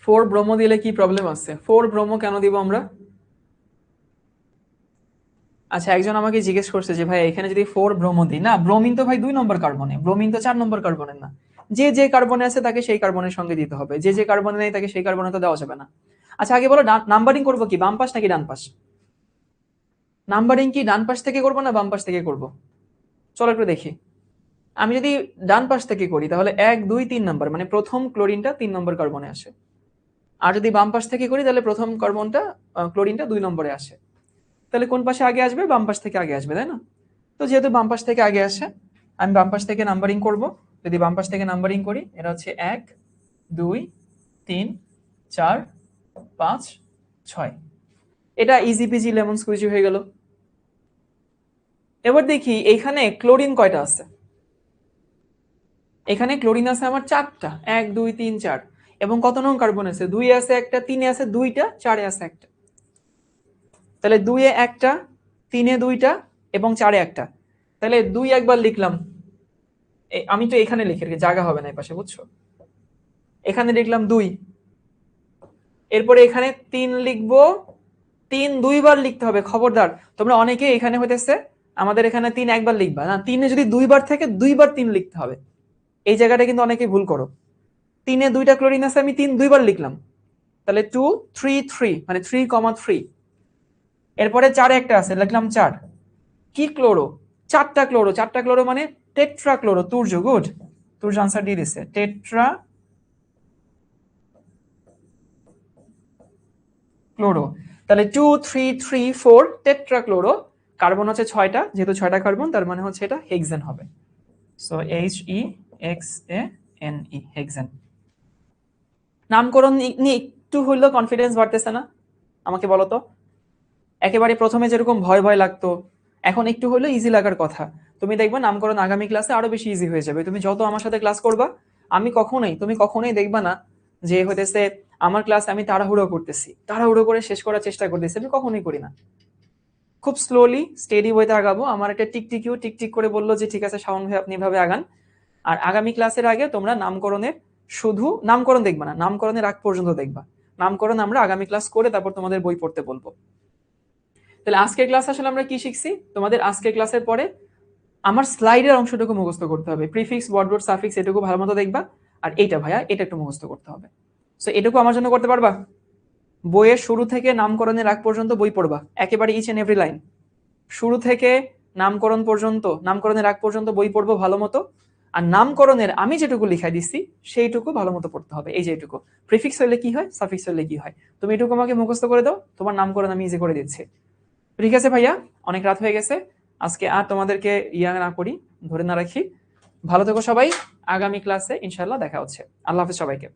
ফোর ব্রোমো দিলে কি প্রবলেম আছে? 4 ব্রোমো কেন দিব আমরা? আচ্ছা, একজন আমাকে জিজ্ঞেস করছে যে ভাই এখানে যদি 4 ব্রোমো দিই, না ব্রোমিন তো ভাই 2 নম্বর কার্বনে, ব্রোমিন তো 4 নম্বর কার্বনের না। যে যে কার্বনে আছে তাকে সেই কার্বনের সঙ্গে দিতে হবে, যে যে কার্বনে নেই তাকে সেই কার্বনে তো দেওয়া যাবে না। আচ্ছা আগে বলো, নাম্বারিং করবো কি বাম পাশ নাকি ডান পাশ? নাম্বারিং কি ডান পাশ থেকে করবো না বাম পাশ থেকে করবো? চলো একটু দেখি। আমি যদি ডান পাশ থেকে করি তাহলে 1, 2, 3 নাম্বার, মানে প্রথম ক্লোরিনটা 3 নম্বর কার্বনে আসে। আর যদি বাম পাশ থেকে করি তাহলে প্রথম কার্বনটা ক্লোরিনটা 2 নম্বরে আসে। তাহলে কোন পাশে আগে আসবে? বাম পাশ থেকে আগে আসবে, তাই না? তো যেহেতু বাম পাশ থেকে আগে আসে, আমি বাম পাশ থেকে নাম্বারিং করব। যদি বাম পাশ থেকে নাম্বারিং করি, এটা হচ্ছে 1, 2, 3, 4, 5, 6। এটা ইজি পিজি লেমন স্কুইজি হয়ে গেল। এবার দেখি এইখানে ক্লোরিন কয়টা আছে। এখানে ক্লোরিন আছে আমার 4টা, 1, 2, 3, 4। এবং কত নং কার্বন আছে? 2 এ আছে একটা, 3 এ আছে 2টা, 4 এ আছে একটা। তাহলে 2 এ একটা, 3 এ 2টা এবং 4 এ একটা। তাহলে 2 একবার লিখলাম, আমি তো এখানে লিখে রেখে জায়গা হবে না এই পাশে, বুঝছো? এখানে লিখলাম 2। এরপরে এখানে 3 লিখবো। 3 2বার লিখতে হবে, খবরদার। তোমরা অনেকে এখানে হইতেছে আমাদের এখানে 3 একবার লিখবা না, 3 এ যদি 2বার থেকে 2বার 3 লিখতে হবে। এই জায়গাটা কিন্তু অনেকেই ভুল করো। 3 এ 2টা ক্লোরিন আছে, আমি 3 2বার লিখলাম, তাহলে 2 3 3, মানে 3,3। এরপরে 4 এ একটা আছে, লিখলাম 4। কি ক্লোরো? 4টা ক্লোরো, 4টা ক্লোরো মানে tetra chloro. Turya, good, Turya answer দিয়ে দিছে, টেট্রা ক্লোরো। তাহলে 2 3 3 4 টেট্রা ক্লোরো। কার্বন হচ্ছে 6টা, যেহেতু 6টা কার্বন তার মানে হচ্ছে এটা হেক্সেন হবে। So HEXANE, hexane. নামকরণ নিয়ে একটু হইলেও কনফিডেন্স বাড়তেছে না? আমাকে বলো তো। একেবারে প্রথমে যেরকম ভয় ভয় লাগতো, এখন একটু হইলেও ইজি লাগার কথা। তুমি দেখবে নামকরণ আগামী ক্লাসে আরো বেশি ইজি হয়ে যাবে। তুমি যত আমার সাথে ক্লাস করবা, তুমি কখনোই দেখবা না যে হইতেছে আমার ক্লাস আমি তাড়াহুড়ো করতেছি, তাড়াহুড়ো করে শেষ করার চেষ্টা করতেছি। আমি কখনোই করি না। খুব স্লোলি স্টেডি ওয়েতে আগাবো। আমার একটা টিকটিকিও টিকটিক করে বললো যে ঠিক আছে শাওন ভাই আপনি এভাবে আগান। আর আগামী ক্লাসের আগে তোমরা নামকরণের, শুধু নামকরণ দেখবা না, নামকরণের আগ পর্যন্ত দেখবা। নামকরণ আমরা আগামী ক্লাস করে তারপর তোমাদের বই পড়তে বলবো। তাহলে আজকের ক্লাস আসলে আমরা কি শিখছি? তোমাদের আজকের ক্লাসের পরে আমার স্লাইডের অংশটুকু মুখস্থ করতে হবে। প্রিফিক্স, ওয়ার্ড, সাফিক্স এটুকু ভালো মতো দেখবা। আর এইটা ভাইয়া, এটা একটু মুখস্থ করতে হবে। সো এটুকু আমার জন্য করতে পারবা? বইয়ের শুরু থেকে নামকরণের আগ পর্যন্ত বই পড়বা, একেবারে ইচ এন্ড এভরি লাইন। শুরু থেকে নামকরণ পর্যন্ত, নামকরণের আগ পর্যন্ত বই পড়বো ভালো মতো। আর নামকরণের আমি যেটুকু লিখাই দিচ্ছি সেইটুকু ভালো মতো পড়তে হবে। এই যে এটুকু, প্রিফিক্স হলে কি হয়, সাফিক্স হলে কি হয়, তুমি এটুকু আমাকে মুখস্থ করে দাও, তোমার নামকরণ আমি ইজি করে দিচ্ছি। ঠিক আছে ভাইয়া, অনেক রাত হয়ে গেছে, আজকে আর তোমাদেরকে ইয়া না করি, ধরে না রাখি। ভালো থেকো সবাই, আগামী ক্লাসে ইনশাআল্লাহ দেখা হচ্ছে। আল্লাহ হাফেজ সবাইকে।